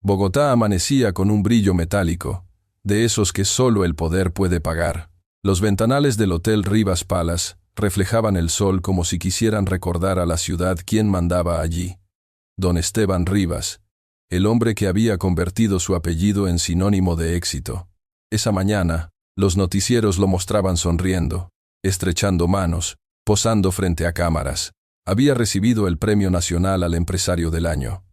Bogotá amanecía con un brillo metálico, de esos que solo el poder puede pagar. Los ventanales del Hotel Rivas Palace reflejaban el sol como si quisieran recordar a la ciudad quién mandaba allí. Don Esteban Rivas, el hombre que había convertido su apellido en sinónimo de éxito. Esa mañana, los noticieros lo mostraban sonriendo, estrechando manos, posando frente a cámaras. Había recibido el Premio Nacional al Empresario del Año.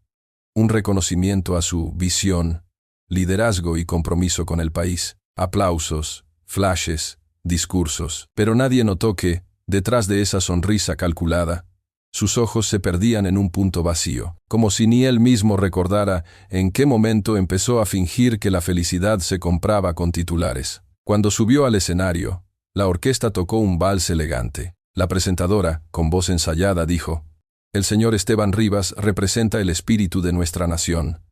Un reconocimiento a su visión, liderazgo y compromiso con el país. Aplausos, flashes, discursos. Pero nadie notó que, detrás de esa sonrisa calculada, sus ojos se perdían en un punto vacío, como si ni él mismo recordara en qué momento empezó a fingir que la felicidad se compraba con titulares. Cuando subió al escenario, la orquesta tocó un vals elegante. La presentadora, con voz ensayada, dijo: «El señor Esteban Rivas representa el espíritu de nuestra nación.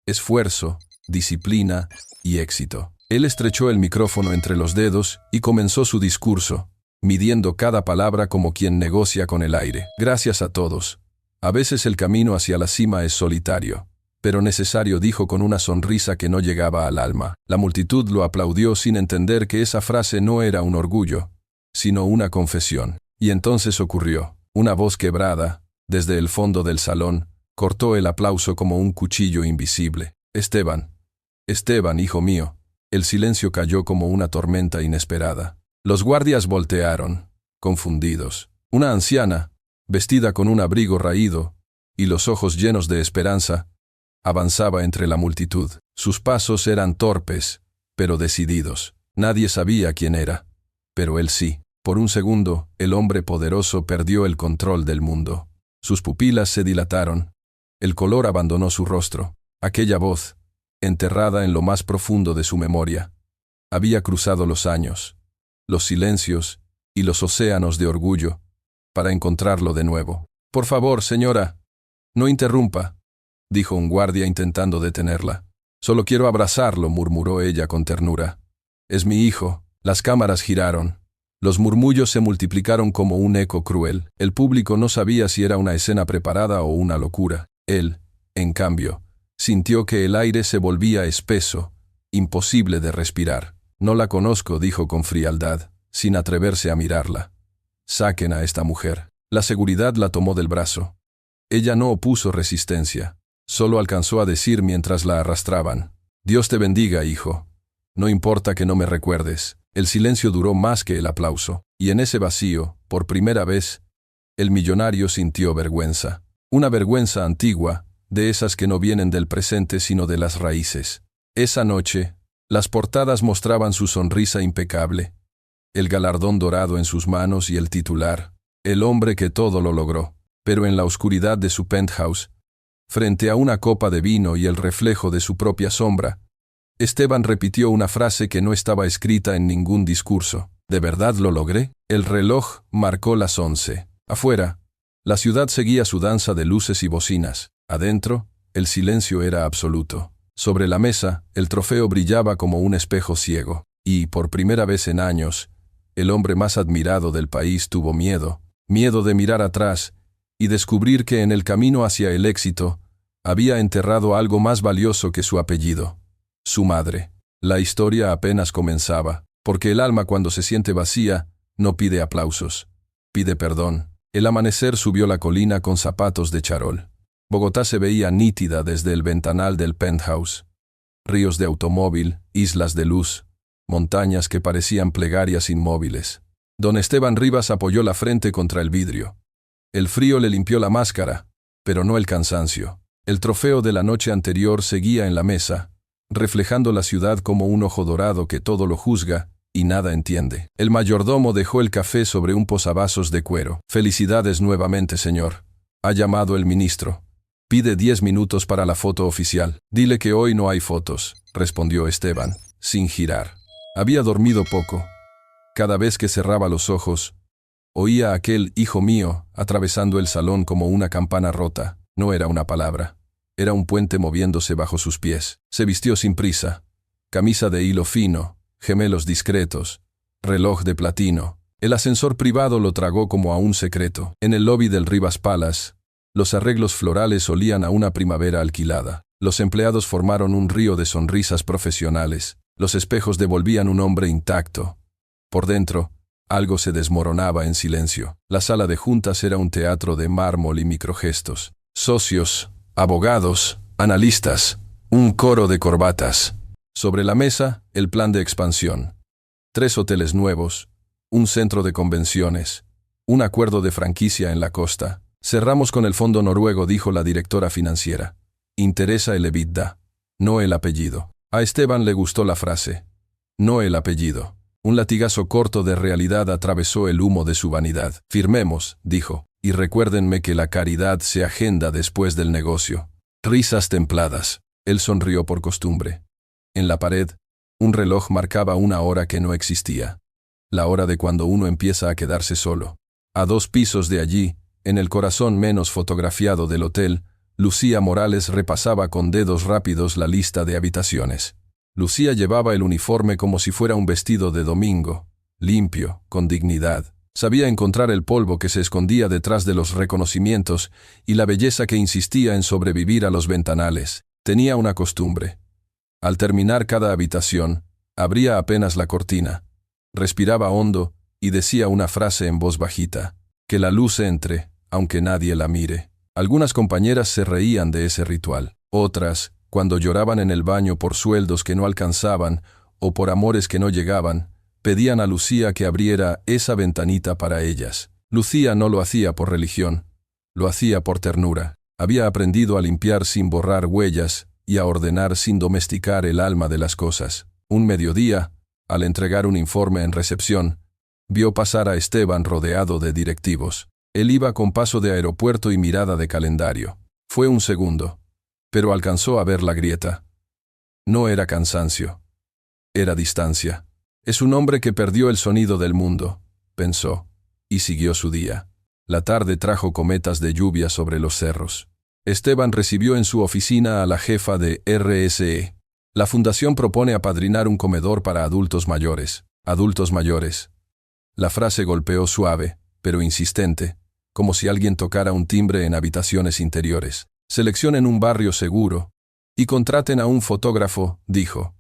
Esfuerzo, disciplina y éxito». Él estrechó el micrófono entre los dedos y comenzó su discurso, midiendo cada palabra como quien negocia con el aire. «Gracias a todos. A veces el camino hacia la cima es solitario, pero necesario», dijo con una sonrisa que no llegaba al alma. La multitud lo aplaudió sin entender que esa frase no era un orgullo, sino una confesión. Y entonces ocurrió. Una voz quebrada, desde el fondo del salón, cortó el aplauso como un cuchillo invisible. «Esteban, Esteban, hijo mío». El silencio cayó como una tormenta inesperada. Los guardias voltearon, confundidos. Una anciana, vestida con un abrigo raído y los ojos llenos de esperanza, avanzaba entre la multitud. Sus pasos eran torpes, pero decididos. Nadie sabía quién era, pero él sí. Por un segundo, el hombre poderoso perdió el control del mundo. Sus pupilas se dilataron. El color abandonó su rostro. Aquella voz, enterrada en lo más profundo de su memoria, había cruzado los años, los silencios y los océanos de orgullo, para encontrarlo de nuevo. «Por favor, señora, no interrumpa», dijo un guardia intentando detenerla. «Solo quiero abrazarlo», murmuró ella con ternura. «Es mi hijo». Las cámaras giraron. Los murmullos se multiplicaron como un eco cruel. El público no sabía si era una escena preparada o una locura. Él, en cambio, sintió que el aire se volvía espeso, imposible de respirar. «No la conozco», dijo con frialdad, sin atreverse a mirarla. «Saquen a esta mujer». La seguridad la tomó del brazo. Ella no opuso resistencia, solo alcanzó a decir mientras la arrastraban: «Dios te bendiga, hijo. No importa que no me recuerdes». El silencio duró más que el aplauso, y en ese vacío, por primera vez, el millonario sintió vergüenza. Una vergüenza antigua, de esas que no vienen del presente sino de las raíces. Esa noche, las portadas mostraban su sonrisa impecable, el galardón dorado en sus manos y el titular: «El hombre que todo lo logró». Pero en la oscuridad de su penthouse, frente a una copa de vino y el reflejo de su propia sombra, Esteban repitió una frase que no estaba escrita en ningún discurso: «¿De verdad lo logré?». El reloj marcó las 11. Afuera, la ciudad seguía su danza de luces y bocinas. Adentro, el silencio era absoluto. Sobre la mesa, el trofeo brillaba como un espejo ciego. Y, por primera vez en años, el hombre más admirado del país tuvo miedo. Miedo de mirar atrás y descubrir que en el camino hacia el éxito había enterrado algo más valioso que su apellido: su madre. La historia apenas comenzaba, porque el alma, cuando se siente vacía, no pide aplausos, pide perdón. El amanecer subió la colina con zapatos de charol. Bogotá se veía nítida desde el ventanal del penthouse. Ríos de automóvil, islas de luz, montañas que parecían plegarias inmóviles. Don Esteban Rivas apoyó la frente contra el vidrio. El frío le limpió la máscara, pero no el cansancio. El trofeo de la noche anterior seguía en la mesa, reflejando la ciudad como un ojo dorado que todo lo juzga y nada entiende. El mayordomo dejó el café sobre un posavasos de cuero. «Felicidades nuevamente, señor», ha llamado el ministro. «Pide 10 minutos para la foto oficial». «Dile que hoy no hay fotos», respondió Esteban, sin girar. Había dormido poco. Cada vez que cerraba los ojos, oía aquel «hijo mío» atravesando el salón como una campana rota. No era una palabra. Era un puente moviéndose bajo sus pies. Se vistió sin prisa. Camisa de hilo fino, gemelos discretos, reloj de platino. El ascensor privado lo tragó como a un secreto. En el lobby del Rivas Palace, los arreglos florales olían a una primavera alquilada. Los empleados formaron un río de sonrisas profesionales. Los espejos devolvían un hombre intacto. Por dentro, algo se desmoronaba en silencio. La sala de juntas era un teatro de mármol y microgestos. Socios, abogados, analistas, un coro de corbatas. Sobre la mesa, el plan de expansión. 3 hoteles nuevos, un centro de convenciones, un acuerdo de franquicia en la costa. Cerramos con el fondo noruego, dijo la directora financiera. Interesa el EBITDA, no el apellido. A Esteban le gustó la frase. No el apellido. Un latigazo corto de realidad atravesó el humo de su vanidad. Firmemos, dijo, y recuérdenme que la caridad se agenda después del negocio. Risas templadas. Él sonrió por costumbre. En la pared, un reloj marcaba una hora que no existía. La hora de cuando uno empieza a quedarse solo. A 2 pisos de allí, en el corazón menos fotografiado del hotel, Lucía Morales repasaba con dedos rápidos la lista de habitaciones. Lucía llevaba el uniforme como si fuera un vestido de domingo, limpio, con dignidad. Sabía encontrar el polvo que se escondía detrás de los reconocimientos y la belleza que insistía en sobrevivir a los ventanales. Tenía una costumbre. Al terminar cada habitación, abría apenas la cortina, respiraba hondo y decía una frase en voz bajita. Que la luz entre, aunque nadie la mire. Algunas compañeras se reían de ese ritual. Otras, cuando lloraban en el baño por sueldos que no alcanzaban o por amores que no llegaban, pedían a Lucía que abriera esa ventanita para ellas. Lucía no lo hacía por religión, lo hacía por ternura. Había aprendido a limpiar sin borrar huellas y a ordenar sin domesticar el alma de las cosas. Un mediodía, al entregar un informe en recepción, vio pasar a Esteban rodeado de directivos. Él iba con paso de aeropuerto y mirada de calendario. Fue un segundo, pero alcanzó a ver la grieta. No era cansancio, era distancia. Es un hombre que perdió el sonido del mundo, pensó, y siguió su día. La tarde trajo cometas de lluvia sobre los cerros. Esteban recibió en su oficina a la jefa de RSE. La fundación propone apadrinar un comedor para adultos mayores. Adultos mayores. La frase golpeó suave, pero insistente, como si alguien tocara un timbre en habitaciones interiores. Seleccionen un barrio seguro y contraten a un fotógrafo, dijo.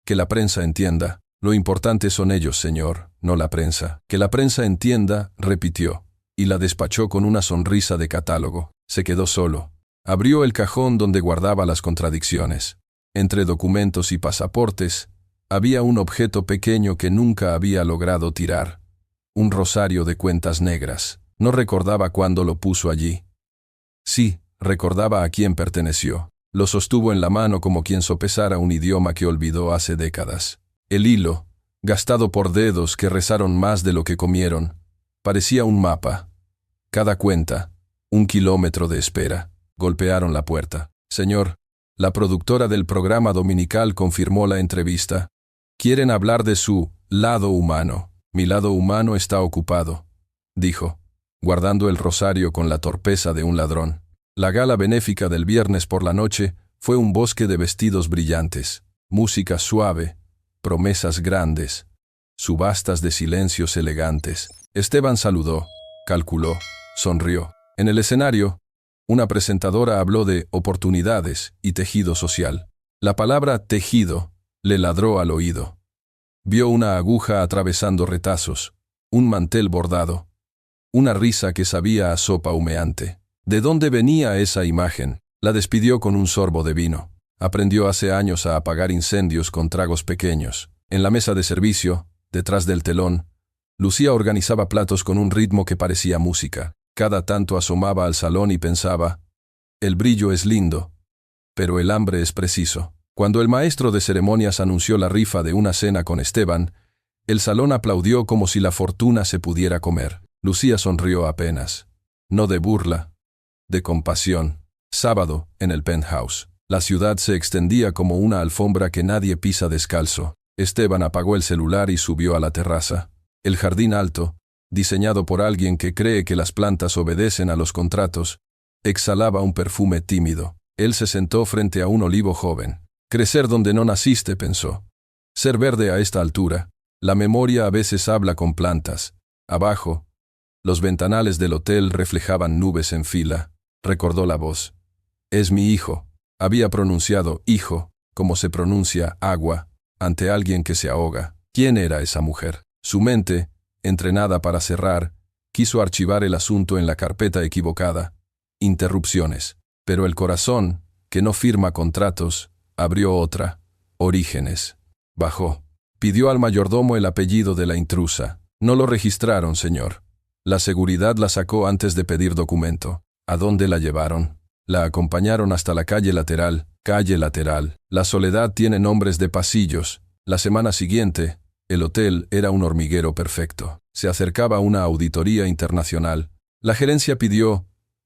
Que la prensa entienda. Lo importante son ellos, señor, no la prensa. Que la prensa entienda, repitió, y la despachó con una sonrisa de catálogo. Se quedó solo. Abrió el cajón donde guardaba las contradicciones. Entre documentos y pasaportes, había un objeto pequeño que nunca había logrado tirar. Un rosario de cuentas negras. No recordaba cuándo lo puso allí. Sí, recordaba a quién perteneció. Lo sostuvo en la mano como quien sopesara un idioma que olvidó hace décadas. El hilo, gastado por dedos que rezaron más de lo que comieron, parecía un mapa. Cada cuenta, 1 kilómetro de espera. Golpearon la puerta. Señor, la productora del programa dominical confirmó la entrevista. Quieren hablar de su lado humano. Mi lado humano está ocupado, dijo, guardando el rosario con la torpeza de un ladrón. La gala benéfica del viernes por la noche fue un bosque de vestidos brillantes, música suave, promesas grandes, subastas de silencios elegantes. Esteban saludó, calculó, sonrió. En el escenario, una presentadora habló de oportunidades y tejido social. La palabra tejido le ladró al oído. Vio una aguja atravesando retazos, un mantel bordado, una risa que sabía a sopa humeante. ¿De dónde venía esa imagen? La despidió con un sorbo de vino. Aprendió hace años a apagar incendios con tragos pequeños. En la mesa de servicio, detrás del telón, Lucía organizaba platos con un ritmo que parecía música. Cada tanto asomaba al salón y pensaba, el brillo es lindo, pero el hambre es preciso. Cuando el maestro de ceremonias anunció la rifa de una cena con Esteban, el salón aplaudió como si la fortuna se pudiera comer. Lucía sonrió apenas. No de burla, de compasión. Sábado, en el penthouse. La ciudad se extendía como una alfombra que nadie pisa descalzo. Esteban apagó el celular y subió a la terraza. El jardín alto, diseñado por alguien que cree que las plantas obedecen a los contratos, exhalaba un perfume tímido. Él se sentó frente a un olivo joven. Crecer donde no naciste, pensó. Ser verde a esta altura. La memoria a veces habla con plantas. Abajo, los ventanales del hotel reflejaban nubes en fila. Recordó la voz. Es mi hijo. Había pronunciado hijo, como se pronuncia agua, ante alguien que se ahoga. ¿Quién era esa mujer? Su mente, entrenada para cerrar, quiso archivar el asunto en la carpeta equivocada. Interrupciones. Pero el corazón, que no firma contratos, abrió otra. Orígenes. Bajó. Pidió al mayordomo el apellido de la intrusa. No lo registraron, señor. La seguridad la sacó antes de pedir documento. ¿A dónde la llevaron? La acompañaron hasta la calle lateral. Calle lateral. La Soledad tiene nombres de pasillos. La semana siguiente, el hotel era un hormiguero perfecto. Se acercaba una auditoría internacional. La gerencia pidió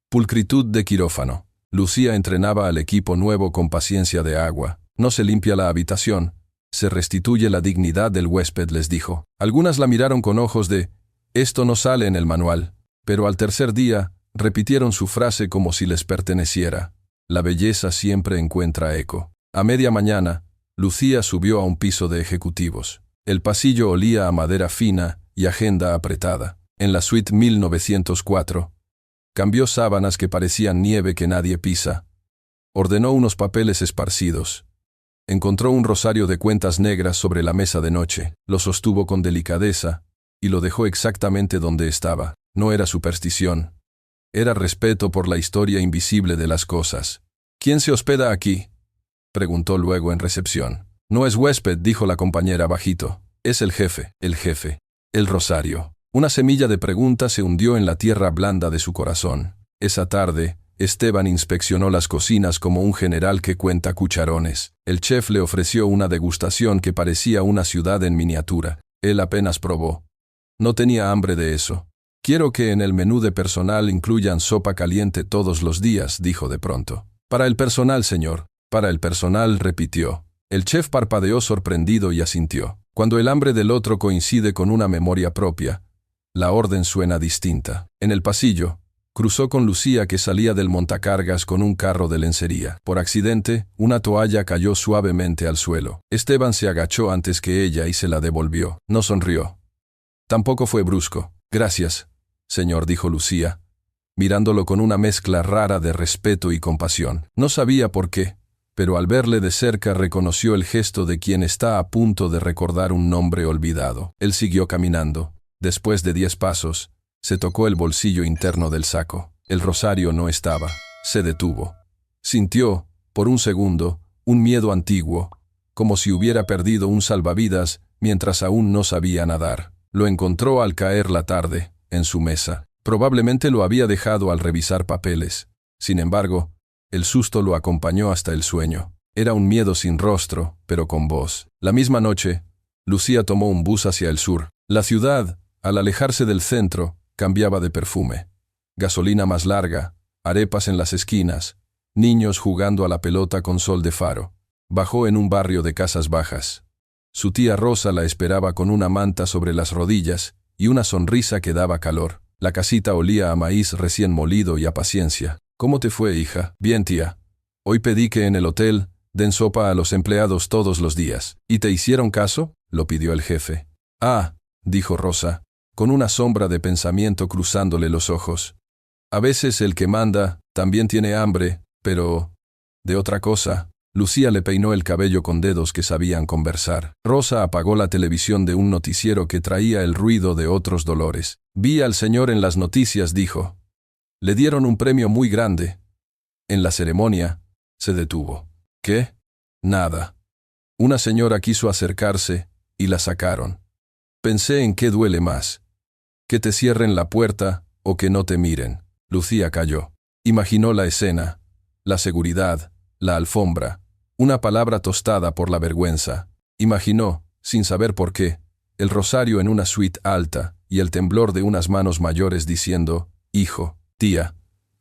pulcritud de quirófano. Lucía entrenaba al equipo nuevo con paciencia de agua. No se limpia la habitación. Se restituye la dignidad del huésped, les dijo. Algunas la miraron con ojos de «esto no sale en el manual», pero al tercer día repitieron su frase como si les perteneciera. La belleza siempre encuentra eco. A media mañana, Lucía subió a un piso de ejecutivos. El pasillo olía a madera fina y agenda apretada. En la suite 1904, cambió sábanas que parecían nieve que nadie pisa. Ordenó unos papeles esparcidos. Encontró un rosario de cuentas negras sobre la mesa de noche. Lo sostuvo con delicadeza y lo dejó exactamente donde estaba. No era superstición. Era respeto por la historia invisible de las cosas. «¿Quién se hospeda aquí?», preguntó luego en recepción. «No es huésped», dijo la compañera bajito. «Es el jefe». «El jefe». «El rosario». Una semilla de pregunta se hundió en la tierra blanda de su corazón. Esa tarde, Esteban inspeccionó las cocinas como un general que cuenta cucharones. El chef le ofreció una degustación que parecía una ciudad en miniatura. Él apenas probó. No tenía hambre de eso. «Quiero que en el menú de personal incluyan sopa caliente todos los días», dijo de pronto. «Para el personal, señor». «Para el personal», repitió. El chef parpadeó sorprendido y asintió. Cuando el hambre del otro coincide con una memoria propia, la orden suena distinta. En el pasillo, cruzó con Lucía, que salía del montacargas con un carro de lencería. Por accidente, una toalla cayó suavemente al suelo. Esteban se agachó antes que ella y se la devolvió. No sonrió. Tampoco fue brusco. «Gracias, señor», dijo Lucía, mirándolo con una mezcla rara de respeto y compasión. No sabía por qué, pero al verle de cerca reconoció el gesto de quien está a punto de recordar un nombre olvidado. Él siguió caminando. Después de 10 pasos, se tocó el bolsillo interno del saco. El rosario no estaba. Se detuvo. Sintió, por un segundo, un miedo antiguo, como si hubiera perdido un salvavidas mientras aún no sabía nadar. Lo encontró al caer la tarde, en su mesa. Probablemente lo había dejado al revisar papeles. Sin embargo, el susto lo acompañó hasta el sueño. Era un miedo sin rostro, pero con voz. La misma noche, Lucía tomó un bus hacia el sur. La ciudad, al alejarse del centro, cambiaba de perfume. Gasolina más larga, arepas en las esquinas, niños jugando a la pelota con sol de faro. Bajó en un barrio de casas bajas. Su tía Rosa la esperaba con una manta sobre las rodillas y una sonrisa que daba calor. La casita olía a maíz recién molido y a paciencia. «¿Cómo te fue, hija?» «Bien, tía. Hoy pedí que en el hotel den sopa a los empleados todos los días». «¿Y te hicieron caso?», lo pidió el jefe. «Ah», dijo Rosa, con una sombra de pensamiento cruzándole los ojos. «A veces el que manda también tiene hambre, pero de otra cosa». Lucía le peinó el cabello con dedos que sabían conversar. Rosa apagó la televisión de un noticiero que traía el ruido de otros dolores. «Vi al señor en las noticias», dijo. «Le dieron un premio muy grande». En la ceremonia, se detuvo. «¿Qué?» «Nada». Una señora quiso acercarse y la sacaron. «Pensé en qué duele más. Que te cierren la puerta o que no te miren». Lucía calló. Imaginó la escena, la seguridad, la alfombra, una palabra tostada por la vergüenza. Imaginó, sin saber por qué, el rosario en una suite alta y el temblor de unas manos mayores diciendo: «Hijo, tía,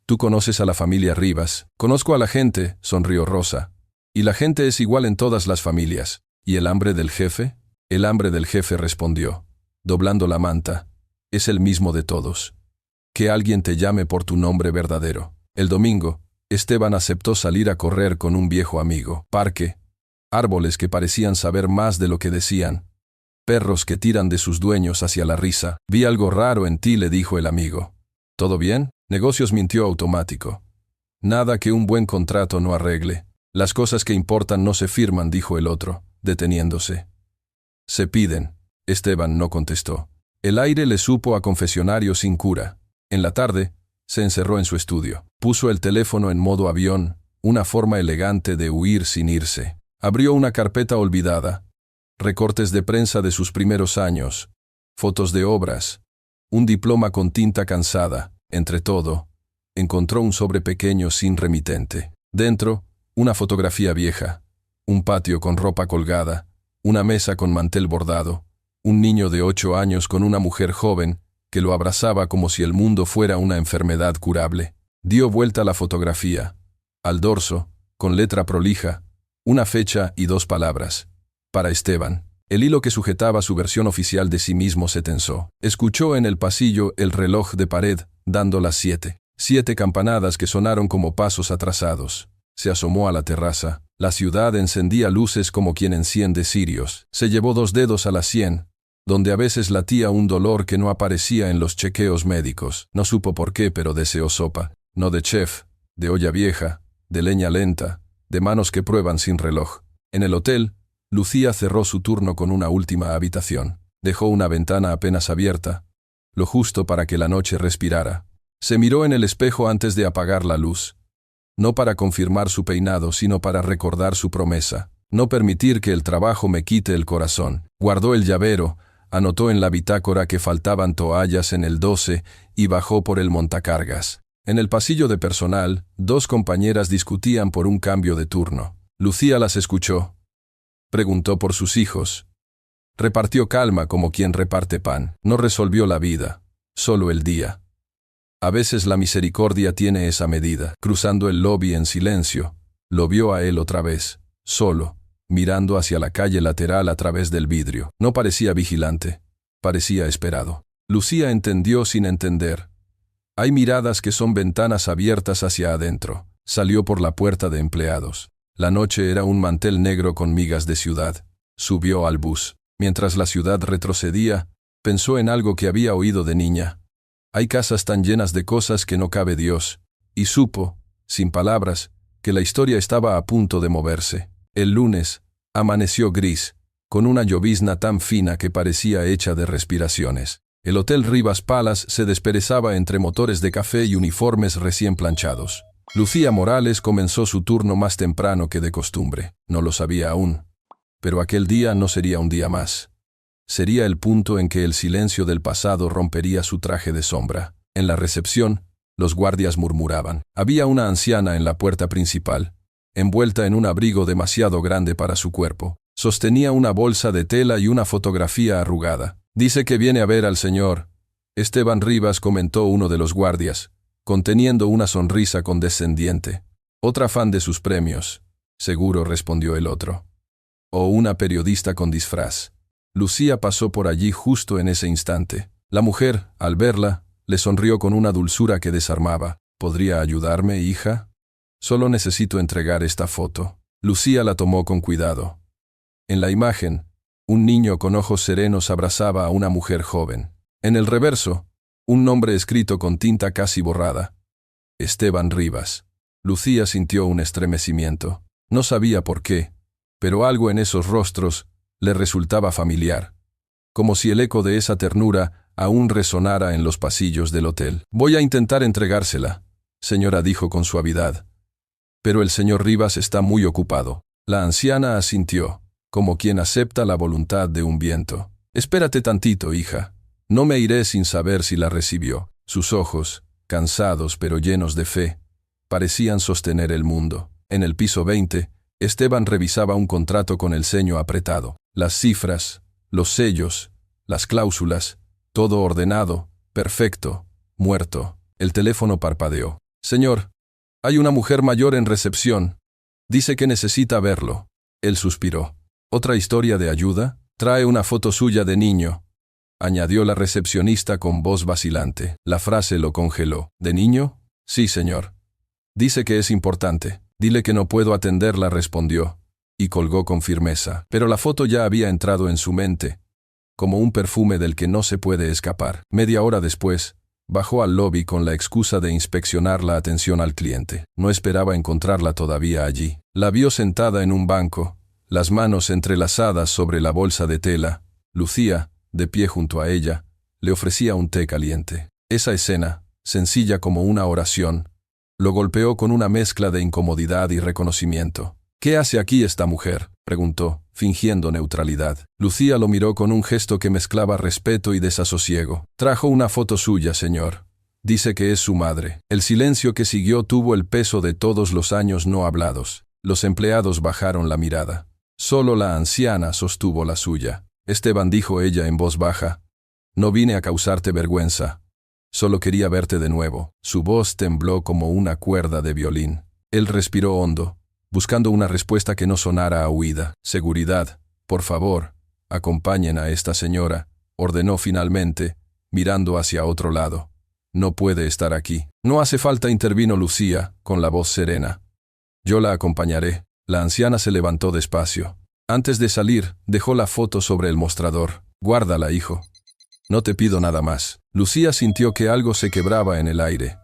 tú conoces a la familia Rivas». «Conozco a la gente», sonrió Rosa. «Y la gente es igual en todas las familias». «¿Y el hambre del jefe?». «El hambre del jefe», respondió, doblando la manta, «es el mismo de todos. Que alguien te llame por tu nombre verdadero». El domingo, Esteban aceptó salir a correr con un viejo amigo. Parque. Árboles que parecían saber más de lo que decían. Perros que tiran de sus dueños hacia la risa. «Vi algo raro en ti», le dijo el amigo. «¿Todo bien?». Negocios mintió automático. «Nada que un buen contrato no arregle». Las cosas que importan no se firman, dijo el otro, deteniéndose. Se piden. Esteban no contestó. El aire le supo a confesionario sin cura. En la tarde, se encerró en su estudio. Puso el teléfono en modo avión, una forma elegante de huir sin irse. Abrió una carpeta olvidada. Recortes de prensa de sus primeros años. Fotos de obras. Un diploma con tinta cansada. Entre todo, encontró un sobre pequeño sin remitente. Dentro, una fotografía vieja. Un patio con ropa colgada. Una mesa con mantel bordado. Un niño de 8 años con una mujer joven que lo abrazaba como si el mundo fuera una enfermedad curable. Dio vuelta a la fotografía. Al dorso, con letra prolija, una fecha y 2 palabras. Para Esteban. El hilo que sujetaba su versión oficial de sí mismo se tensó. Escuchó en el pasillo el reloj de pared, dando las 7. 7 campanadas que sonaron como pasos atrasados. Se asomó a la terraza. La ciudad encendía luces como quien enciende cirios. Se llevó 2 dedos a la sien, donde a veces latía un dolor que no aparecía en los chequeos médicos. No supo por qué, pero deseó sopa. No de chef, de olla vieja, de leña lenta, de manos que prueban sin reloj. En el hotel, Lucía cerró su turno con una última habitación. Dejó una ventana apenas abierta, lo justo para que la noche respirara. Se miró en el espejo antes de apagar la luz. No para confirmar su peinado, sino para recordar su promesa. No permitir que el trabajo me quite el corazón. Guardó el llavero, anotó en la bitácora que faltaban toallas en el 12 y bajó por el montacargas. En el pasillo de personal, 2 compañeras discutían por un cambio de turno. Lucía las escuchó. Preguntó por sus hijos. Repartió calma como quien reparte pan. No resolvió la vida, solo el día. A veces la misericordia tiene esa medida. Cruzando el lobby en silencio, lo vio a él otra vez, solo, mirando hacia la calle lateral a través del vidrio. No parecía vigilante, parecía esperado. Lucía entendió sin entender. Hay miradas que son ventanas abiertas hacia adentro. Salió por la puerta de empleados. La noche era un mantel negro con migas de ciudad. Subió al bus. Mientras la ciudad retrocedía, pensó en algo que había oído de niña. Hay casas tan llenas de cosas que no cabe Dios. Y supo, sin palabras, que la historia estaba a punto de moverse. El lunes, amaneció gris, con una llovizna tan fina que parecía hecha de respiraciones. El Hotel Rivas Palace se desperezaba entre motores de café y uniformes recién planchados. Lucía Morales comenzó su turno más temprano que de costumbre. No lo sabía aún. Pero aquel día no sería un día más. Sería el punto en que el silencio del pasado rompería su traje de sombra. En la recepción, los guardias murmuraban. Había una anciana en la puerta principal, envuelta en un abrigo demasiado grande para su cuerpo. Sostenía una bolsa de tela y una fotografía arrugada. Dice que viene a ver al señor Esteban Rivas, comentó uno de los guardias, conteniendo una sonrisa condescendiente. Otra fan de sus premios, seguro, respondió el otro. O una periodista con disfraz. Lucía pasó por allí justo en ese instante. La mujer, al verla, le sonrió con una dulzura que desarmaba. ¿Podría ayudarme, hija? Solo necesito entregar esta foto. Lucía la tomó con cuidado. En la imagen, un niño con ojos serenos abrazaba a una mujer joven. En el reverso, un nombre escrito con tinta casi borrada. Esteban Rivas. Lucía sintió un estremecimiento. No sabía por qué, pero algo en esos rostros le resultaba familiar, como si el eco de esa ternura aún resonara en los pasillos del hotel. Voy a intentar entregársela, señora, dijo con suavidad. Pero el señor Rivas está muy ocupado. La anciana asintió, como quien acepta la voluntad de un viento. Espérate tantito, hija. No me iré sin saber si la recibió. Sus ojos, cansados pero llenos de fe, parecían sostener el mundo. En el piso 20, Esteban revisaba un contrato con el ceño apretado. Las cifras, los sellos, las cláusulas, todo ordenado, perfecto, muerto. El teléfono parpadeó. Señor, hay una mujer mayor en recepción. Dice que necesita verlo. Él suspiró. ¿Otra historia de ayuda? Trae una foto suya de niño, añadió la recepcionista con voz vacilante. La frase lo congeló. ¿De niño? Sí, señor. Dice que es importante. Dile que no puedo atenderla, respondió, y colgó con firmeza. Pero la foto ya había entrado en su mente, como un perfume del que no se puede escapar. Media hora después, Bajó al lobby con la excusa de inspeccionar la atención al cliente. No esperaba encontrarla todavía allí. La vio sentada en un banco, las manos entrelazadas sobre la bolsa de tela. Lucía, de pie junto a ella, le ofrecía un té caliente. Esa escena, sencilla como una oración, lo golpeó con una mezcla de incomodidad y reconocimiento. «¿Qué hace aquí esta mujer?», preguntó, fingiendo neutralidad. Lucía lo miró con un gesto que mezclaba respeto y desasosiego. «Trajo una foto suya, señor. Dice que es su madre». El silencio que siguió tuvo el peso de todos los años no hablados. Los empleados bajaron la mirada. Solo la anciana sostuvo la suya. «Esteban», dijo ella en voz baja, «no vine a causarte vergüenza. Solo quería verte de nuevo». Su voz tembló como una cuerda de violín. Él respiró hondo, buscando una respuesta que no sonara a huida. «Seguridad, por favor, acompañen a esta señora», ordenó finalmente, mirando hacia otro lado. «No puede estar aquí». «No hace falta», intervino Lucía, con la voz serena. «Yo la acompañaré». La anciana se levantó despacio. Antes de salir, dejó la foto sobre el mostrador. «Guárdala, hijo. No te pido nada más». Lucía sintió que algo se quebraba en el aire,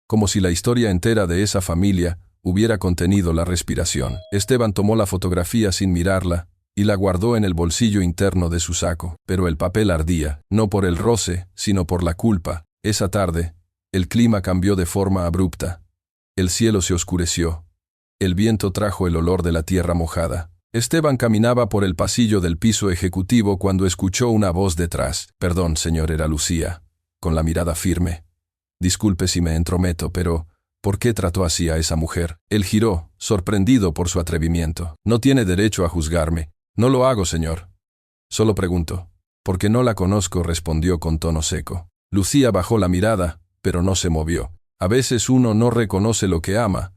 como si la historia entera de esa familia hubiera contenido la respiración. Esteban tomó la fotografía sin mirarla y la guardó en el bolsillo interno de su saco. Pero el papel ardía, no por el roce, sino por la culpa. Esa tarde, el clima cambió de forma abrupta. El cielo se oscureció. El viento trajo el olor de la tierra mojada. Esteban caminaba por el pasillo del piso ejecutivo cuando escuchó una voz detrás. «Perdón, señor», era Lucía, con la mirada firme. «Disculpe si me entrometo, pero ¿por qué trató así a esa mujer?». Él giró, sorprendido por su atrevimiento. «No tiene derecho a juzgarme». «No lo hago, señor. Solo pregunto». «Porque no la conozco», respondió con tono seco. Lucía bajó la mirada, pero no se movió. A veces uno no reconoce lo que ama,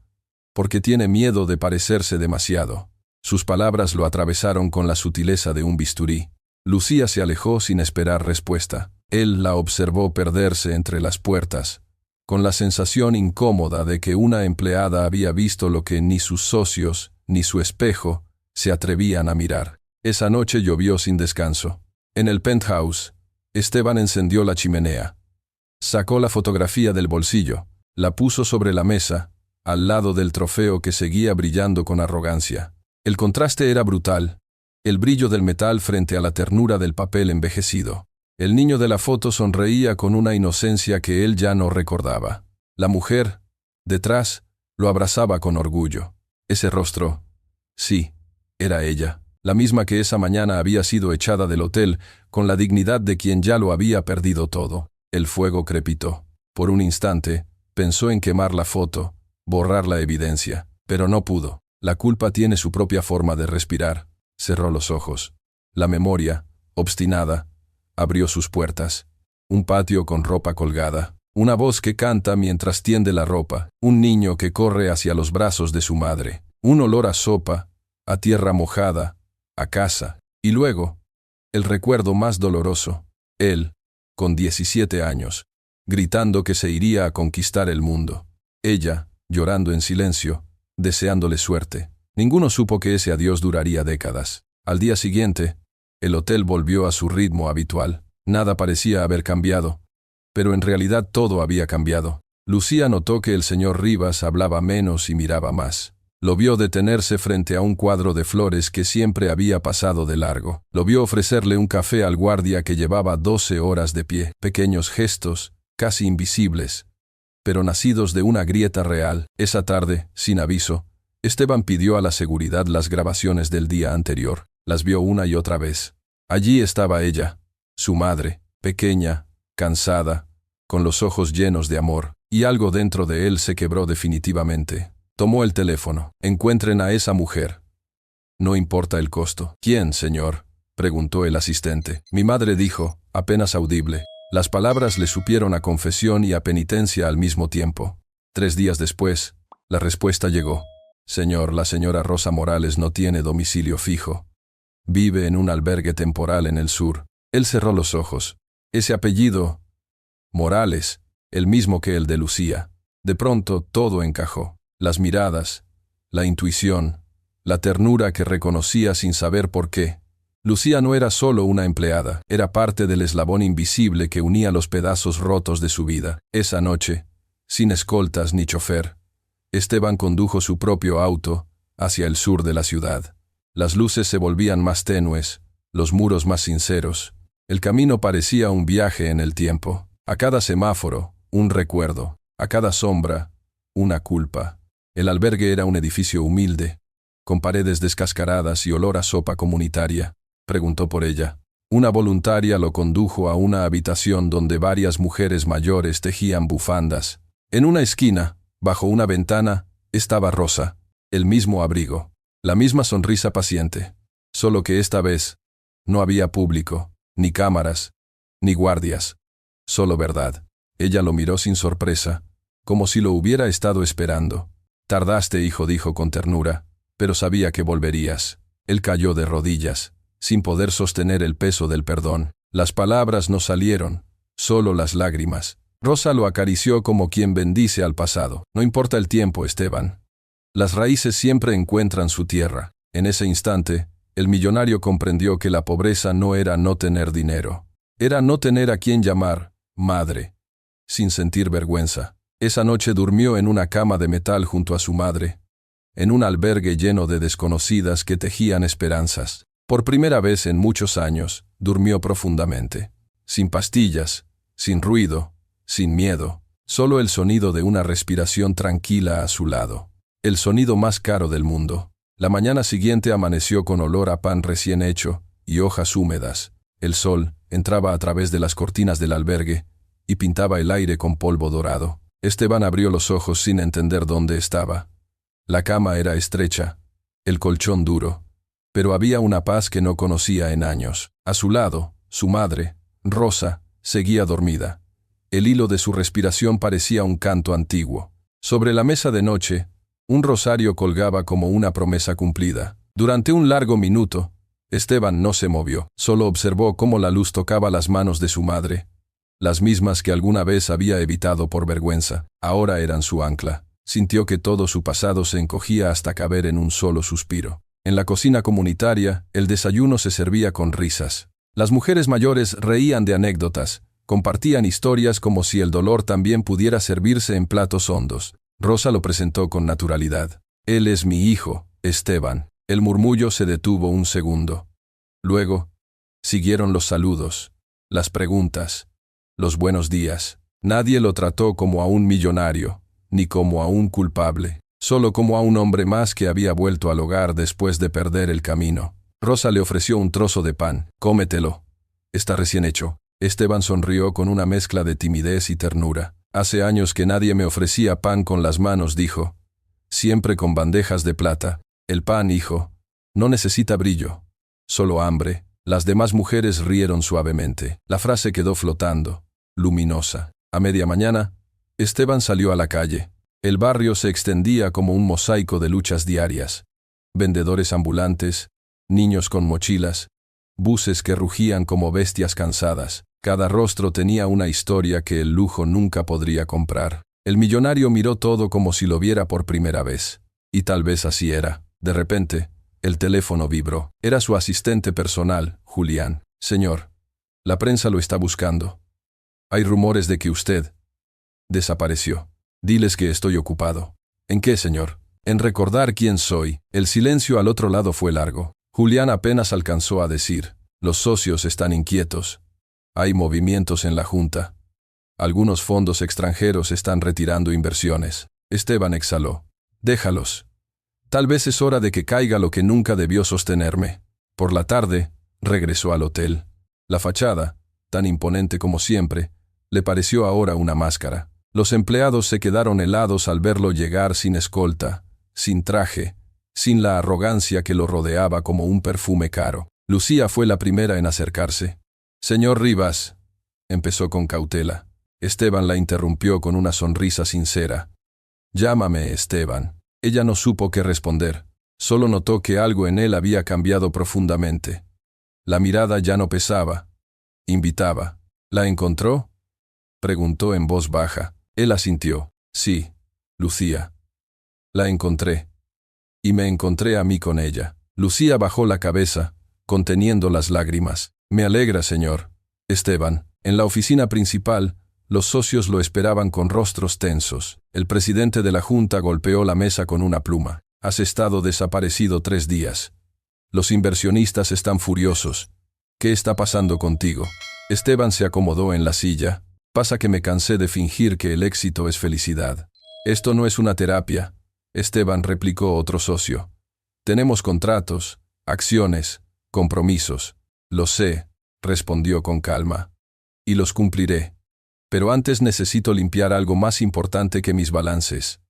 porque tiene miedo de parecerse demasiado. Sus palabras lo atravesaron con la sutileza de un bisturí. Lucía se alejó sin esperar respuesta. Él la observó perderse entre las puertas, con la sensación incómoda de que una empleada había visto lo que ni sus socios, ni su espejo, se atrevían a mirar. Esa noche llovió sin descanso. En el penthouse, Esteban encendió la chimenea. Sacó la fotografía del bolsillo, la puso sobre la mesa, al lado del trofeo que seguía brillando con arrogancia. El contraste era brutal, el brillo del metal frente a la ternura del papel envejecido. El niño de la foto sonreía con una inocencia que él ya no recordaba. La mujer, detrás, lo abrazaba con orgullo. Ese rostro, sí, era ella, la misma que esa mañana había sido echada del hotel, con la dignidad de quien ya lo había perdido todo. El fuego crepitó. Por un instante, pensó en quemar la foto, borrar la evidencia, pero no pudo. La culpa tiene su propia forma de respirar. Cerró los ojos. La memoria, obstinada, abrió sus puertas. Un patio con ropa colgada. Una voz que canta mientras tiende la ropa. Un niño que corre hacia los brazos de su madre. Un olor a sopa, a tierra mojada, a casa. Y luego, el recuerdo más doloroso. Él, con 17 años, gritando que se iría a conquistar el mundo. Ella, llorando en silencio, deseándole suerte. Ninguno supo que ese adiós duraría décadas. Al día siguiente, el hotel volvió a su ritmo habitual. Nada parecía haber cambiado, pero en realidad todo había cambiado. Lucía notó que el señor Rivas hablaba menos y miraba más. Lo vio detenerse frente a un cuadro de flores que siempre había pasado de largo. Lo vio ofrecerle un café al guardia que llevaba 12 horas de pie. Pequeños gestos, casi invisibles, pero nacidos de una grieta real. Esa tarde, sin aviso, Esteban pidió a la seguridad las grabaciones del día anterior. Las vio una y otra vez. Allí estaba ella, su madre, pequeña, cansada, con los ojos llenos de amor, y algo dentro de él se quebró definitivamente. Tomó el teléfono. «Encuentren a esa mujer. No importa el costo». «¿Quién, señor?», preguntó el asistente. «Mi madre», dijo, apenas audible. Las palabras le supieron a confesión y a penitencia al mismo tiempo. 3 días después, la respuesta llegó. «Señor, la señora Rosa Morales no tiene domicilio fijo. Vive en un albergue temporal en el sur». Él cerró los ojos. Ese apellido, Morales, el mismo que el de Lucía. De pronto todo encajó. Las miradas, la intuición, la ternura que reconocía sin saber por qué. Lucía no era solo una empleada, era parte del eslabón invisible que unía los pedazos rotos de su vida. Esa noche, sin escoltas ni chofer, Esteban condujo su propio auto hacia el sur de la ciudad. Las luces se volvían más tenues, los muros más sinceros. El camino parecía un viaje en el tiempo. A cada semáforo, un recuerdo. A cada sombra, una culpa. El albergue era un edificio humilde, con paredes descascaradas y olor a sopa comunitaria. Preguntó por ella. Una voluntaria lo condujo a una habitación donde varias mujeres mayores tejían bufandas. En una esquina, bajo una ventana, estaba Rosa, el mismo abrigo, la misma sonrisa paciente, solo que esta vez no había público, ni cámaras, ni guardias, solo verdad. Ella lo miró sin sorpresa, como si lo hubiera estado esperando. Tardaste, hijo, dijo con ternura, pero sabía que volverías. Él cayó de rodillas, sin poder sostener el peso del perdón. Las palabras no salieron, solo las lágrimas. Rosa lo acarició como quien bendice al pasado. No importa el tiempo, Esteban. Las raíces siempre encuentran su tierra. En ese instante, el millonario comprendió que la pobreza no era no tener dinero. Era no tener a quien llamar madre, sin sentir vergüenza. Esa noche durmió en una cama de metal junto a su madre, en un albergue lleno de desconocidas que tejían esperanzas. Por primera vez en muchos años, durmió profundamente. Sin pastillas, sin ruido, sin miedo, solo el sonido de una respiración tranquila a su lado. El sonido más caro del mundo. La mañana siguiente amaneció con olor a pan recién hecho y hojas húmedas. El sol entraba a través de las cortinas del albergue y pintaba el aire con polvo dorado. Esteban abrió los ojos sin entender dónde estaba. La cama era estrecha, el colchón duro, pero había una paz que no conocía en años. A su lado, su madre, Rosa, seguía dormida. El hilo de su respiración parecía un canto antiguo. Sobre la mesa de noche, un rosario colgaba como una promesa cumplida. Durante un largo minuto, Esteban no se movió, solo observó cómo la luz tocaba las manos de su madre, las mismas que alguna vez había evitado por vergüenza. Ahora eran su ancla. Sintió que todo su pasado se encogía hasta caber en un solo suspiro. En la cocina comunitaria, el desayuno se servía con risas. Las mujeres mayores reían de anécdotas, compartían historias como si el dolor también pudiera servirse en platos hondos. Rosa lo presentó con naturalidad. Él es mi hijo, Esteban. El murmullo se detuvo un segundo. Luego, siguieron los saludos, las preguntas, los buenos días. Nadie lo trató como a un millonario, ni como a un culpable, solo como a un hombre más que había vuelto al hogar después de perder el camino. Rosa le ofreció un trozo de pan. Cómetelo. Está recién hecho. Esteban sonrió con una mezcla de timidez y ternura. Hace años que nadie me ofrecía pan con las manos, dijo. Siempre con bandejas de plata. El pan, hijo, no necesita brillo, solo hambre. Las demás mujeres rieron suavemente. La frase quedó flotando, luminosa. A media mañana, Esteban salió a la calle. El barrio se extendía como un mosaico de luchas diarias. Vendedores ambulantes, niños con mochilas, buses que rugían como bestias cansadas. Cada rostro tenía una historia que el lujo nunca podría comprar. El millonario miró todo como si lo viera por primera vez. Y tal vez así era. De repente, el teléfono vibró. Era su asistente personal, Julián. Señor, la prensa lo está buscando. Hay rumores de que usted desapareció. Diles que estoy ocupado. ¿En qué, señor? En recordar quién soy. El silencio al otro lado fue largo. Julián apenas alcanzó a decir, los socios están inquietos. Hay movimientos en la junta. Algunos fondos extranjeros están retirando inversiones. Esteban exhaló. Déjalos. Tal vez es hora de que caiga lo que nunca debió sostenerme. Por la tarde, regresó al hotel. La fachada, tan imponente como siempre, le pareció ahora una máscara. Los empleados se quedaron helados al verlo llegar sin escolta, sin traje, sin la arrogancia que lo rodeaba como un perfume caro. Lucía fue la primera en acercarse. Señor Rivas, empezó con cautela. Esteban la interrumpió con una sonrisa sincera. Llámame Esteban. Ella no supo qué responder. Solo notó que algo en él había cambiado profundamente. La mirada ya no pesaba. Invitaba. ¿La encontró? Preguntó en voz baja. Él asintió. Sí, Lucía. La encontré. Y me encontré a mí con ella. Lucía bajó la cabeza, conteniendo las lágrimas. Me alegra, señor Esteban. En la oficina principal, los socios lo esperaban con rostros tensos. El presidente de la junta golpeó la mesa con una pluma. Has estado desaparecido 3 días. Los inversionistas están furiosos. ¿Qué está pasando contigo? Esteban se acomodó en la silla. Pasa que me cansé de fingir que el éxito es felicidad. Esto no es una terapia, Esteban, replicó otro socio. Tenemos contratos, acciones, compromisos. Lo sé, respondió con calma. Y los cumpliré. Pero antes necesito limpiar algo más importante que mis balances.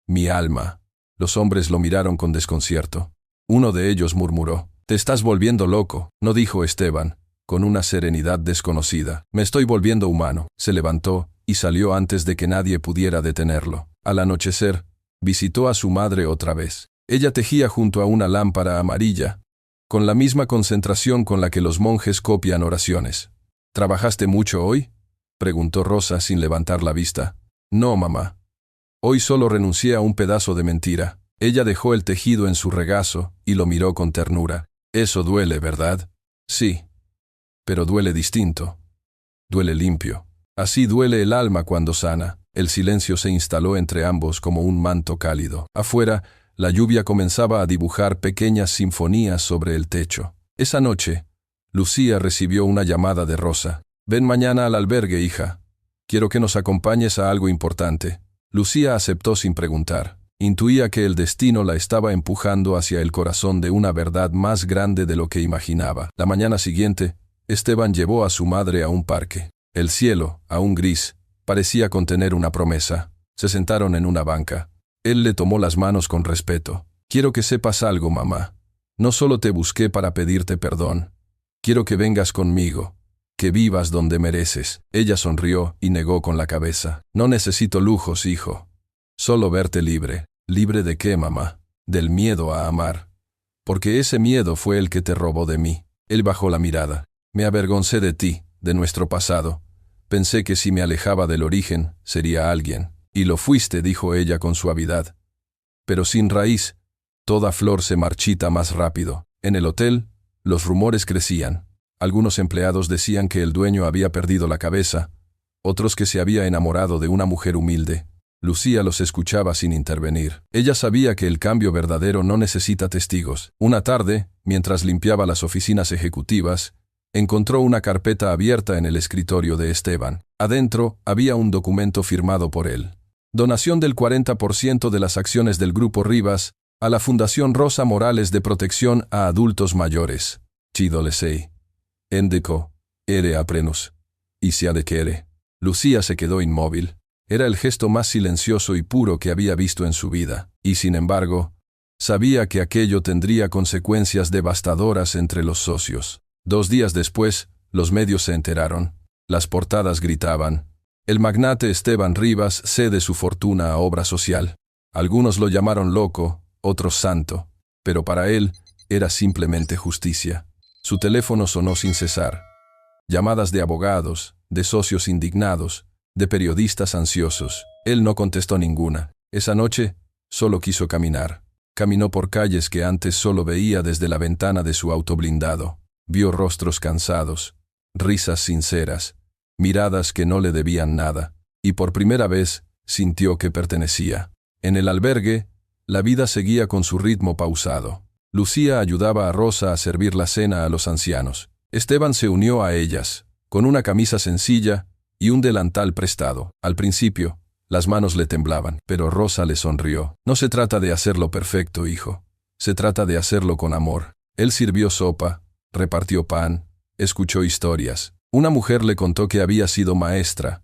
Mi alma. Los hombres lo miraron con desconcierto. Uno de ellos murmuró. Te estás volviendo loco, no dijo Esteban, con una serenidad desconocida. Me estoy volviendo humano. Se levantó y salió antes de que nadie pudiera detenerlo. Al anochecer, visitó a su madre otra vez. Ella tejía junto a una lámpara amarilla, con la misma concentración con la que los monjes copian oraciones. ¿Trabajaste mucho hoy?, preguntó Rosa sin levantar la vista. No, mamá. Hoy solo renuncié a un pedazo de mentira. Ella dejó el tejido en su regazo y lo miró con ternura. Eso duele, ¿verdad? Sí. Pero duele distinto. Duele limpio. Así duele el alma cuando sana. El silencio se instaló entre ambos como un manto cálido. Afuera, la lluvia comenzaba a dibujar pequeñas sinfonías sobre el techo. Esa noche, Lucía recibió una llamada de Rosa. Ven mañana al albergue, hija. Quiero que nos acompañes a algo importante. Lucía aceptó sin preguntar. Intuía que el destino la estaba empujando hacia el corazón de una verdad más grande de lo que imaginaba. La mañana siguiente, Esteban llevó a su madre a un parque. El cielo, aún gris, parecía contener una promesa. Se sentaron en una banca. Él le tomó las manos con respeto. Quiero que sepas algo, mamá. No solo te busqué para pedirte perdón. Quiero que vengas conmigo. Que vivas donde mereces. Ella sonrió y negó con la cabeza. No necesito lujos, hijo. Solo verte libre. ¿Libre de qué, mamá? Del miedo a amar. Porque ese miedo fue el que te robó de mí. Él bajó la mirada. Me avergoncé de ti, de nuestro pasado. Pensé que si me alejaba del origen, sería alguien. Y lo fuiste, dijo ella con suavidad. Pero sin raíz, toda flor se marchita más rápido. En el hotel, los rumores crecían. Algunos empleados decían que el dueño había perdido la cabeza, otros que se había enamorado de una mujer humilde. Lucía los escuchaba sin intervenir. Ella sabía que el cambio verdadero no necesita testigos. Una tarde, mientras limpiaba las oficinas ejecutivas, encontró una carpeta abierta en el escritorio de Esteban. Adentro había un documento firmado por él. Donación del 40% de las acciones del Grupo Rivas a la Fundación Rosa Morales de Protección a Adultos Mayores. Chidolesei. Endeco. Ere aprenus. Y se ha de quere. Lucía se quedó inmóvil. Era el gesto más silencioso y puro que había visto en su vida. Y sin embargo, sabía que aquello tendría consecuencias devastadoras entre los socios. 2 días después, los medios se enteraron. Las portadas gritaban: el magnate Esteban Rivas cede su fortuna a obra social. Algunos lo llamaron loco, otros santo, pero para él era simplemente justicia. Su teléfono sonó sin cesar. Llamadas de abogados, de socios indignados, de periodistas ansiosos. Él no contestó ninguna. Esa noche, solo quiso caminar. Caminó por calles que antes solo veía desde la ventana de su auto blindado. Vio rostros cansados, risas sinceras, miradas que no le debían nada, y por primera vez sintió que pertenecía. En el albergue, la vida seguía con su ritmo pausado. Lucía ayudaba a Rosa a servir la cena a los ancianos. Esteban se unió a ellas, con una camisa sencilla y un delantal prestado. Al principio, las manos le temblaban, pero Rosa le sonrió. No se trata de hacerlo perfecto, hijo. Se trata de hacerlo con amor. Él sirvió sopa, repartió pan, escuchó historias. Una mujer le contó que había sido maestra,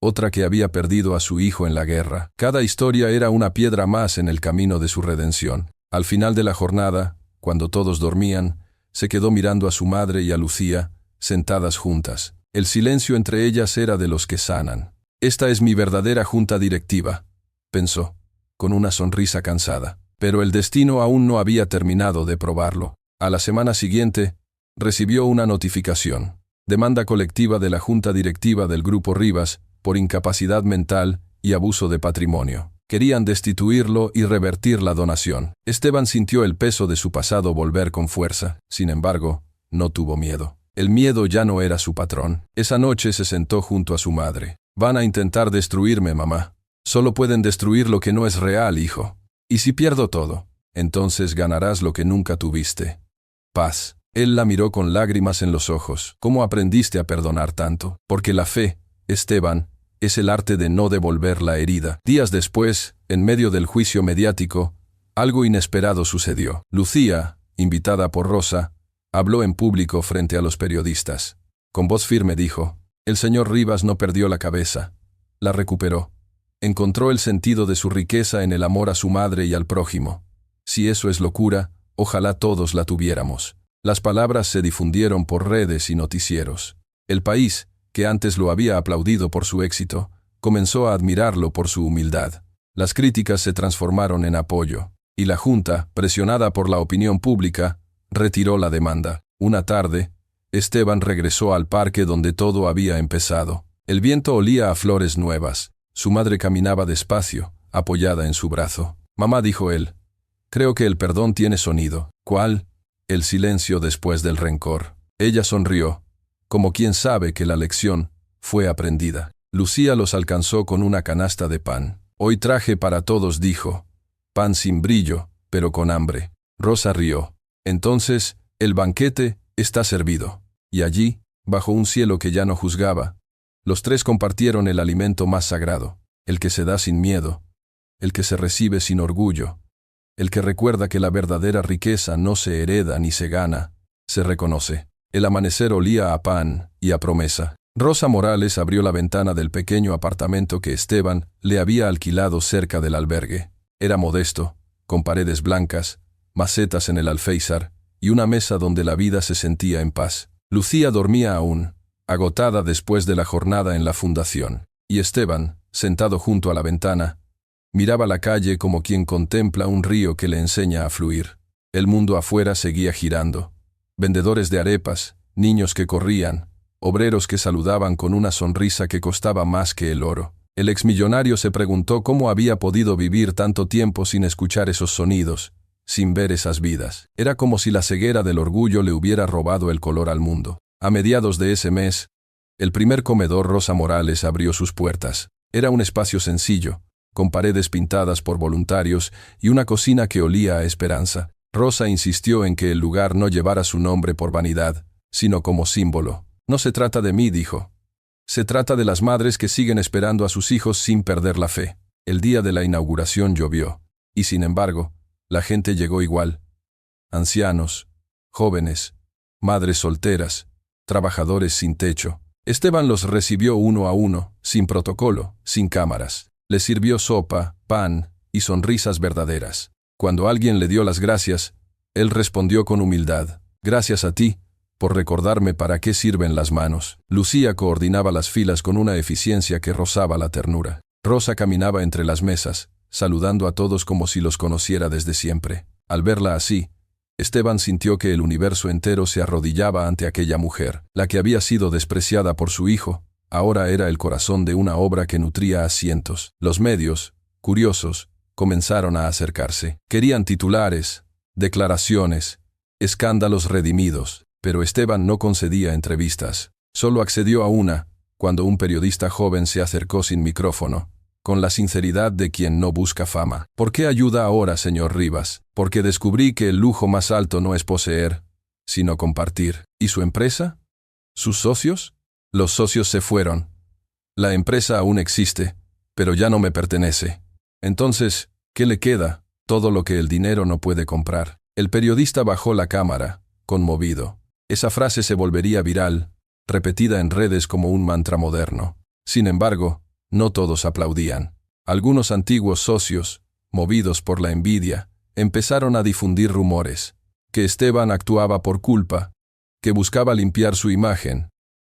otra que había perdido a su hijo en la guerra. Cada historia era una piedra más en el camino de su redención. Al final de la jornada, cuando todos dormían, se quedó mirando a su madre y a Lucía, sentadas juntas. El silencio entre ellas era de los que sanan. Esta es mi verdadera junta directiva, pensó, con una sonrisa cansada. Pero el destino aún no había terminado de probarlo. A la semana siguiente, recibió una notificación. Demanda colectiva de la junta directiva del Grupo Rivas por incapacidad mental y abuso de patrimonio. Querían destituirlo y revertir la donación. Esteban sintió el peso de su pasado volver con fuerza. Sin embargo, no tuvo miedo. El miedo ya no era su patrón. Esa noche se sentó junto a su madre. Van a intentar destruirme, mamá. Solo pueden destruir lo que no es real, hijo. ¿Y si pierdo todo? Entonces ganarás lo que nunca tuviste. Paz. Él la miró con lágrimas en los ojos. ¿Cómo aprendiste a perdonar tanto? Porque la fe, Esteban, es el arte de no devolver la herida. Días después, en medio del juicio mediático, algo inesperado sucedió. Lucía, invitada por Rosa, habló en público frente a los periodistas. Con voz firme dijo: «El señor Rivas no perdió la cabeza. La recuperó. Encontró el sentido de su riqueza en el amor a su madre y al prójimo. Si eso es locura, ojalá todos la tuviéramos». Las palabras se difundieron por redes y noticieros. El país, que antes lo había aplaudido por su éxito, comenzó a admirarlo por su humildad. Las críticas se transformaron en apoyo, y la Junta, presionada por la opinión pública, retiró la demanda. Una tarde, Esteban regresó al parque donde todo había empezado. El viento olía a flores nuevas. Su madre caminaba despacio, apoyada en su brazo. «Mamá», dijo él, «creo que el perdón tiene sonido». «¿Cuál?». «El silencio después del rencor». Ella sonrió, como quien sabe que la lección fue aprendida. Lucía los alcanzó con una canasta de pan. «Hoy traje para todos», dijo. «Pan sin brillo, pero con hambre». Rosa rió. «Entonces, el banquete está servido». Y allí, bajo un cielo que ya no juzgaba, los tres compartieron el alimento más sagrado, el que se da sin miedo, el que se recibe sin orgullo, el que recuerda que la verdadera riqueza no se hereda ni se gana, se reconoce. El amanecer olía a pan y a promesa. Rosa Morales abrió la ventana del pequeño apartamento que Esteban le había alquilado cerca del albergue. Era modesto, con paredes blancas, macetas en el alféizar y una mesa donde la vida se sentía en paz. Lucía dormía aún, agotada después de la jornada en la fundación, y Esteban, sentado junto a la ventana, miraba la calle como quien contempla un río que le enseña a fluir. El mundo afuera seguía girando. Vendedores de arepas, niños que corrían, obreros que saludaban con una sonrisa que costaba más que el oro. El exmillonario se preguntó cómo había podido vivir tanto tiempo sin escuchar esos sonidos, sin ver esas vidas. Era como si la ceguera del orgullo le hubiera robado el color al mundo. A mediados de ese mes, el primer comedor Rosa Morales abrió sus puertas. Era un espacio sencillo, con paredes pintadas por voluntarios y una cocina que olía a esperanza. Rosa insistió en que el lugar no llevara su nombre por vanidad, sino como símbolo. «No se trata de mí», dijo. «Se trata de las madres que siguen esperando a sus hijos sin perder la fe». El día de la inauguración llovió, y sin embargo, la gente llegó igual. Ancianos, jóvenes, madres solteras, trabajadores sin techo. Esteban los recibió uno a uno, sin protocolo, sin cámaras. Les sirvió sopa, pan y sonrisas verdaderas. Cuando alguien le dio las gracias, él respondió con humildad: «Gracias a ti, por recordarme para qué sirven las manos». Lucía coordinaba las filas con una eficiencia que rozaba la ternura. Rosa caminaba entre las mesas, saludando a todos como si los conociera desde siempre. Al verla así, Esteban sintió que el universo entero se arrodillaba ante aquella mujer. La que había sido despreciada por su hijo, ahora era el corazón de una obra que nutría a cientos. Los medios, curiosos, comenzaron a acercarse. Querían titulares, declaraciones, escándalos redimidos, pero Esteban no concedía entrevistas. Solo accedió a una, cuando un periodista joven se acercó sin micrófono, con la sinceridad de quien no busca fama. «¿Por qué ayuda ahora, señor Rivas?». «Porque descubrí que el lujo más alto no es poseer, sino compartir». «¿Y su empresa? ¿Sus socios?». «Los socios se fueron. La empresa aún existe, pero ya no me pertenece». «Entonces, ¿qué le queda?». «Todo lo que el dinero no puede comprar». El periodista bajó la cámara, conmovido. Esa frase se volvería viral, repetida en redes como un mantra moderno. Sin embargo, no todos aplaudían. Algunos antiguos socios, movidos por la envidia, empezaron a difundir rumores: que Esteban actuaba por culpa, que buscaba limpiar su imagen,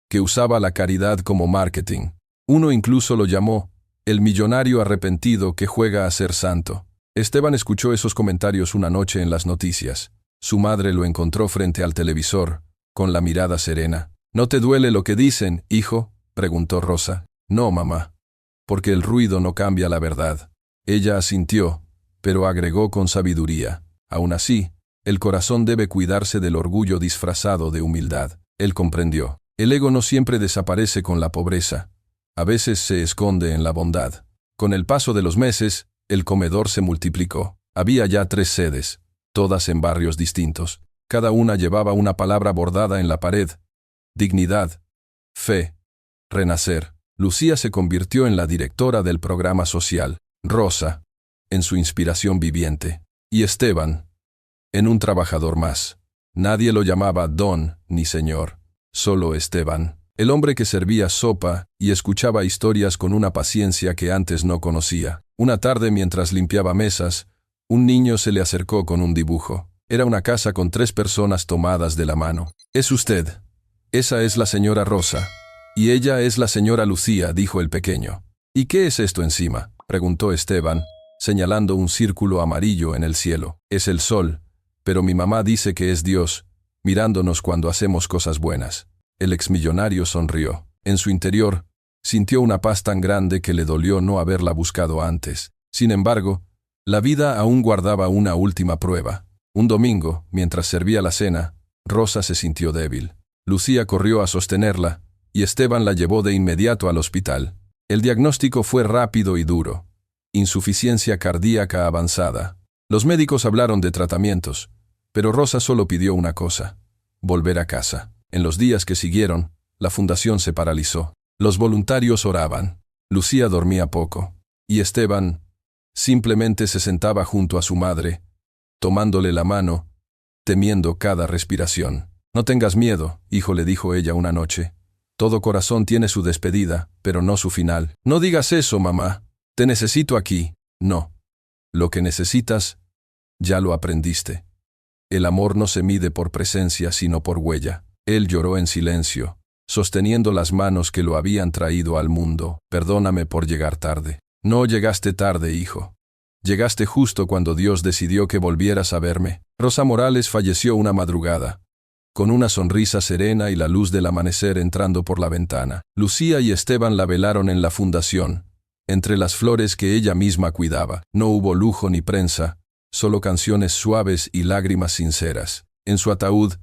que usaba la caridad como marketing. Uno incluso lo llamó el millonario arrepentido que juega a ser santo. Esteban escuchó esos comentarios una noche en las noticias. Su madre lo encontró frente al televisor, con la mirada serena. «¿No te duele lo que dicen, hijo?», preguntó Rosa. «No, mamá, porque el ruido no cambia la verdad». Ella asintió, pero agregó con sabiduría: «Aún así, El corazón debe cuidarse del orgullo disfrazado de humildad. Él comprendió. El ego no siempre desaparece con la pobreza. A veces se esconde en la bondad. Con el paso de los meses, el comedor se multiplicó. Había ya 3 sedes, todas en barrios distintos. Cada una llevaba una palabra bordada en la pared: dignidad, fe, renacer. Lucía se convirtió en la directora del programa social, Rosa, en su inspiración viviente, y Esteban, en un trabajador más. Nadie lo llamaba don ni señor, solo Esteban, el hombre que servía sopa y escuchaba historias con una paciencia que antes no conocía. Una tarde, mientras limpiaba mesas, un niño se le acercó con un dibujo. Era una casa con 3 personas tomadas de la mano. «Es usted. Esa es la señora Rosa. Y ella es la señora Lucía», dijo el pequeño. «¿Y qué es esto encima?», preguntó Esteban, señalando un círculo amarillo en el cielo. «Es el sol, pero mi mamá dice que es Dios, mirándonos cuando hacemos cosas buenas». El exmillonario sonrió. En su interior, sintió una paz tan grande que le dolió no haberla buscado antes. Sin embargo, la vida aún guardaba una última prueba. Un domingo, mientras servía la cena, Rosa se sintió débil. Lucía corrió a sostenerla, y Esteban la llevó de inmediato al hospital. El diagnóstico fue rápido y duro: insuficiencia cardíaca avanzada. Los médicos hablaron de tratamientos, pero Rosa solo pidió una cosa: volver a casa. En los días que siguieron, la fundación se paralizó. Los voluntarios oraban. Lucía dormía poco, y Esteban simplemente se sentaba junto a su madre, tomándole la mano, temiendo cada respiración. «No tengas miedo, hijo», le dijo ella una noche. «Todo corazón tiene su despedida, pero no su final». «No digas eso, mamá. Te necesito aquí». «No. Lo que necesitas, ya lo aprendiste. El amor no se mide por presencia, sino por huella». Él lloró en silencio, sosteniendo las manos que lo habían traído al mundo. «Perdóname por llegar tarde». «No llegaste tarde, hijo. Llegaste justo cuando Dios decidió que volvieras a verme». Rosa Morales falleció una madrugada, con una sonrisa serena y la luz del amanecer entrando por la ventana. Lucía y Esteban la velaron en la fundación, entre las flores que ella misma cuidaba. No hubo lujo ni prensa, solo canciones suaves y lágrimas sinceras. En su ataúd,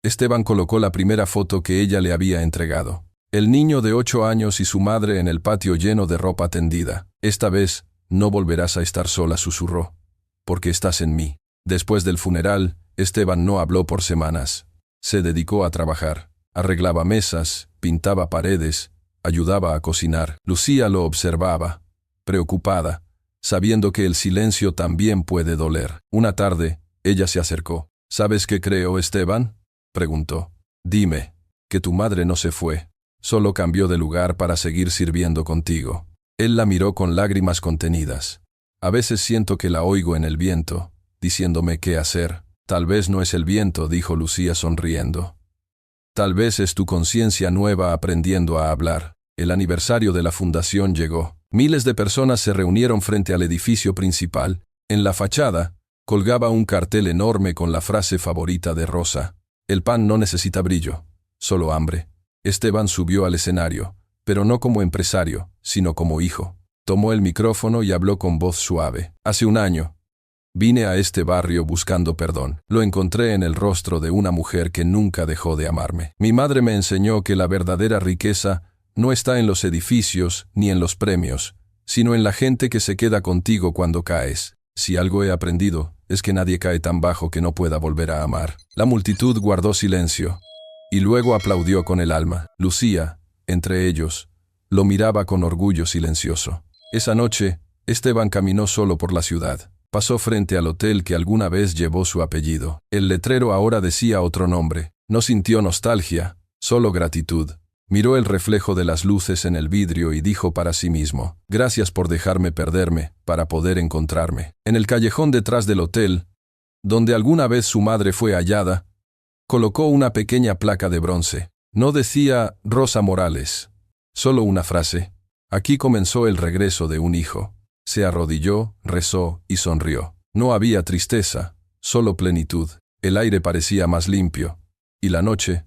Esteban colocó la primera foto que ella le había entregado. El niño de 8 años y su madre en el patio lleno de ropa tendida. «Esta vez no volverás a estar sola», susurró, «porque estás en mí». Después del funeral, Esteban no habló por semanas. Se dedicó a trabajar. Arreglaba mesas, pintaba paredes, ayudaba a cocinar. Lucía lo observaba, preocupada, sabiendo que el silencio también puede doler. Una tarde, ella se acercó. «¿Sabes qué creo, Esteban?», preguntó. «Dime, que tu madre no se fue, solo cambió de lugar para seguir sirviendo contigo». Él la miró con lágrimas contenidas. «A veces siento que la oigo en el viento, diciéndome qué hacer». «Tal vez no es el viento», dijo Lucía sonriendo. «Tal vez es tu conciencia nueva aprendiendo a hablar». El aniversario de la fundación llegó. Miles de personas se reunieron frente al edificio principal. En la fachada, colgaba un cartel enorme con la frase favorita de Rosa: «El pan no necesita brillo, solo hambre». Esteban subió al escenario, pero no como empresario, sino como hijo. Tomó el micrófono y habló con voz suave. «Hace un año, vine a este barrio buscando perdón. Lo encontré en el rostro de una mujer que nunca dejó de amarme. Mi madre me enseñó que la verdadera riqueza no está en los edificios ni en los premios, sino en la gente que se queda contigo cuando caes. Si algo he aprendido, es que nadie cae tan bajo que no pueda volver a amar». La multitud guardó silencio, y luego aplaudió con el alma. Lucía, entre ellos, lo miraba con orgullo silencioso. Esa noche, Esteban caminó solo por la ciudad. Pasó frente al hotel que alguna vez llevó su apellido. El letrero ahora decía otro nombre. No sintió nostalgia, solo gratitud. Miró el reflejo de las luces en el vidrio y dijo para sí mismo: «Gracias por dejarme perderme, para poder encontrarme». En el callejón detrás del hotel, donde alguna vez su madre fue hallada, colocó una pequeña placa de bronce. No decía Rosa Morales, solo una frase: «Aquí comenzó el regreso de un hijo». Se arrodilló, rezó y sonrió. No había tristeza, solo plenitud. El aire parecía más limpio, y la noche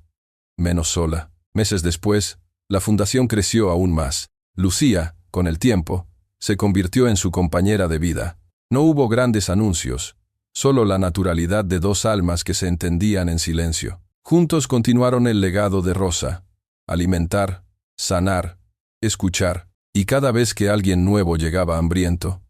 menos sola. Meses después, la fundación creció aún más. Lucía, con el tiempo, se convirtió en su compañera de vida. No hubo grandes anuncios, solo la naturalidad de dos almas que se entendían en silencio. Juntos continuaron el legado de Rosa: alimentar, sanar, escuchar, y cada vez que alguien nuevo llegaba hambriento,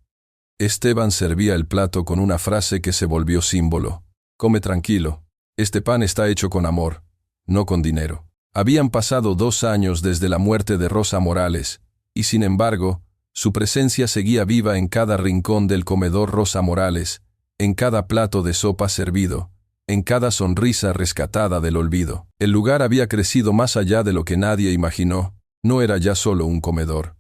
Esteban servía el plato con una frase que se volvió símbolo: come tranquilo, este pan está hecho con amor, no con dinero. Habían pasado 2 años desde la muerte de Rosa Morales, y sin embargo, su presencia seguía viva en cada rincón del comedor Rosa Morales, en cada plato de sopa servido, en cada sonrisa rescatada del olvido. El lugar había crecido más allá de lo que nadie imaginó. No era ya solo un comedor.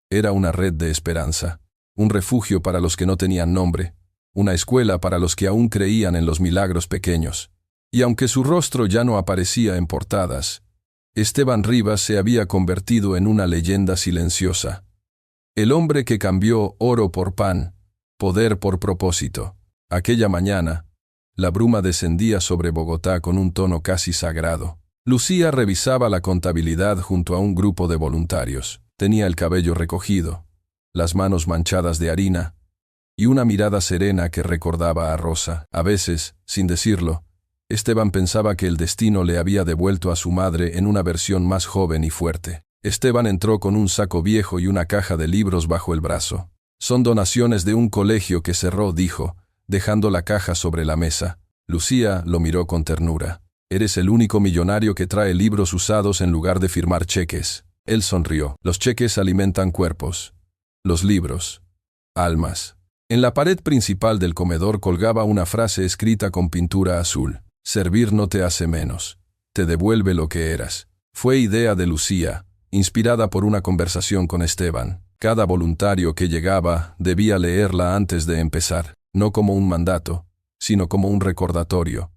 Era una red de esperanza, un refugio para los que no tenían nombre, una escuela para los que aún creían en los milagros pequeños. Y aunque su rostro ya no aparecía en portadas, Esteban Rivas se había convertido en una leyenda silenciosa. El hombre que cambió oro por pan, poder por propósito. Aquella mañana, la bruma descendía sobre Bogotá con un tono casi sagrado. Lucía revisaba la contabilidad junto a un grupo de voluntarios. Tenía el cabello recogido, las manos manchadas de harina, y una mirada serena que recordaba a Rosa. A veces, sin decirlo, Esteban pensaba que el destino le había devuelto a su madre en una versión más joven y fuerte. Esteban entró con un saco viejo y una caja de libros bajo el brazo. Son donaciones de un colegio que cerró, dijo, dejando la caja sobre la mesa. Lucía lo miró con ternura. Eres el único millonario que trae libros usados en lugar de firmar cheques. Él sonrió. Los cheques alimentan cuerpos. Los libros, almas. En la pared principal del comedor colgaba una frase escrita con pintura azul. Servir no te hace menos. Te devuelve lo que eras. Fue idea de Lucía, inspirada por una conversación con Esteban. Cada voluntario que llegaba debía leerla antes de empezar, no como un mandato, sino como un recordatorio.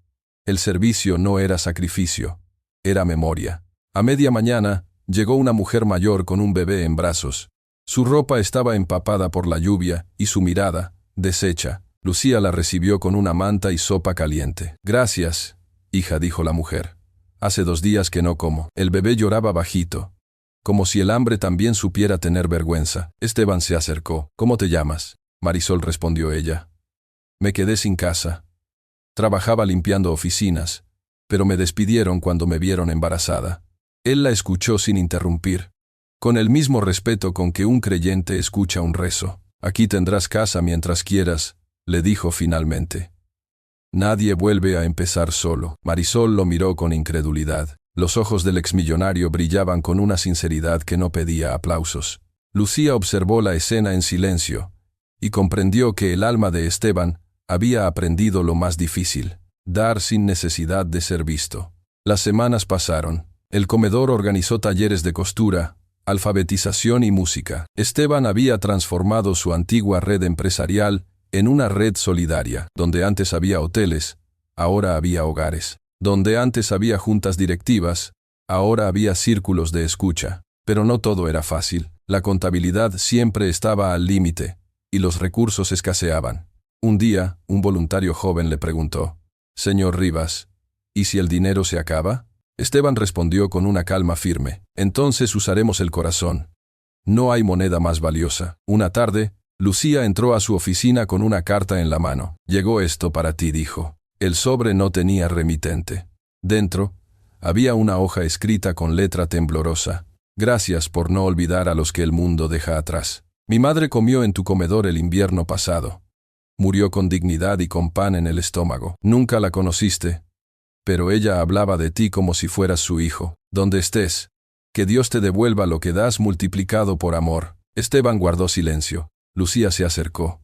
El servicio no era sacrificio, era memoria. A media mañana, llegó una mujer mayor con un bebé en brazos. Su ropa estaba empapada por la lluvia y su mirada, deshecha. Lucía la recibió con una manta y sopa caliente. Gracias, hija, dijo la mujer. Hace 2 días que no como. El bebé lloraba bajito, como si el hambre también supiera tener vergüenza. Esteban se acercó. ¿Cómo te llamas? Marisol, respondió ella. Me quedé sin casa. Trabajaba limpiando oficinas, pero me despidieron cuando me vieron embarazada. Él la escuchó sin interrumpir, con el mismo respeto con que un creyente escucha un rezo. Aquí tendrás casa mientras quieras, le dijo finalmente. Nadie vuelve a empezar solo. Marisol lo miró con incredulidad. Los ojos del exmillonario brillaban con una sinceridad que no pedía aplausos. Lucía observó la escena en silencio, y comprendió que el alma de Esteban había aprendido lo más difícil: dar sin necesidad de ser visto. Las semanas pasaron. El comedor organizó talleres de costura, alfabetización y música. Esteban había transformado su antigua red empresarial en una red solidaria. Donde antes había hoteles, ahora había hogares. Donde antes había juntas directivas, ahora había círculos de escucha. Pero no todo era fácil. La contabilidad siempre estaba al límite, y los recursos escaseaban. Un día, un voluntario joven le preguntó: «Señor Rivas, ¿y si el dinero se acaba?». Esteban respondió con una calma firme: «Entonces usaremos el corazón. No hay moneda más valiosa». Una tarde, Lucía entró a su oficina con una carta en la mano. «Llegó esto para ti», dijo. El sobre no tenía remitente. Dentro, había una hoja escrita con letra temblorosa: «Gracias por no olvidar a los que el mundo deja atrás. Mi madre comió en tu comedor el invierno pasado. Murió con dignidad y con pan en el estómago. Nunca la conociste, pero ella hablaba de ti como si fueras su hijo. Donde estés, que Dios te devuelva lo que das multiplicado por amor». Esteban guardó silencio. Lucía se acercó.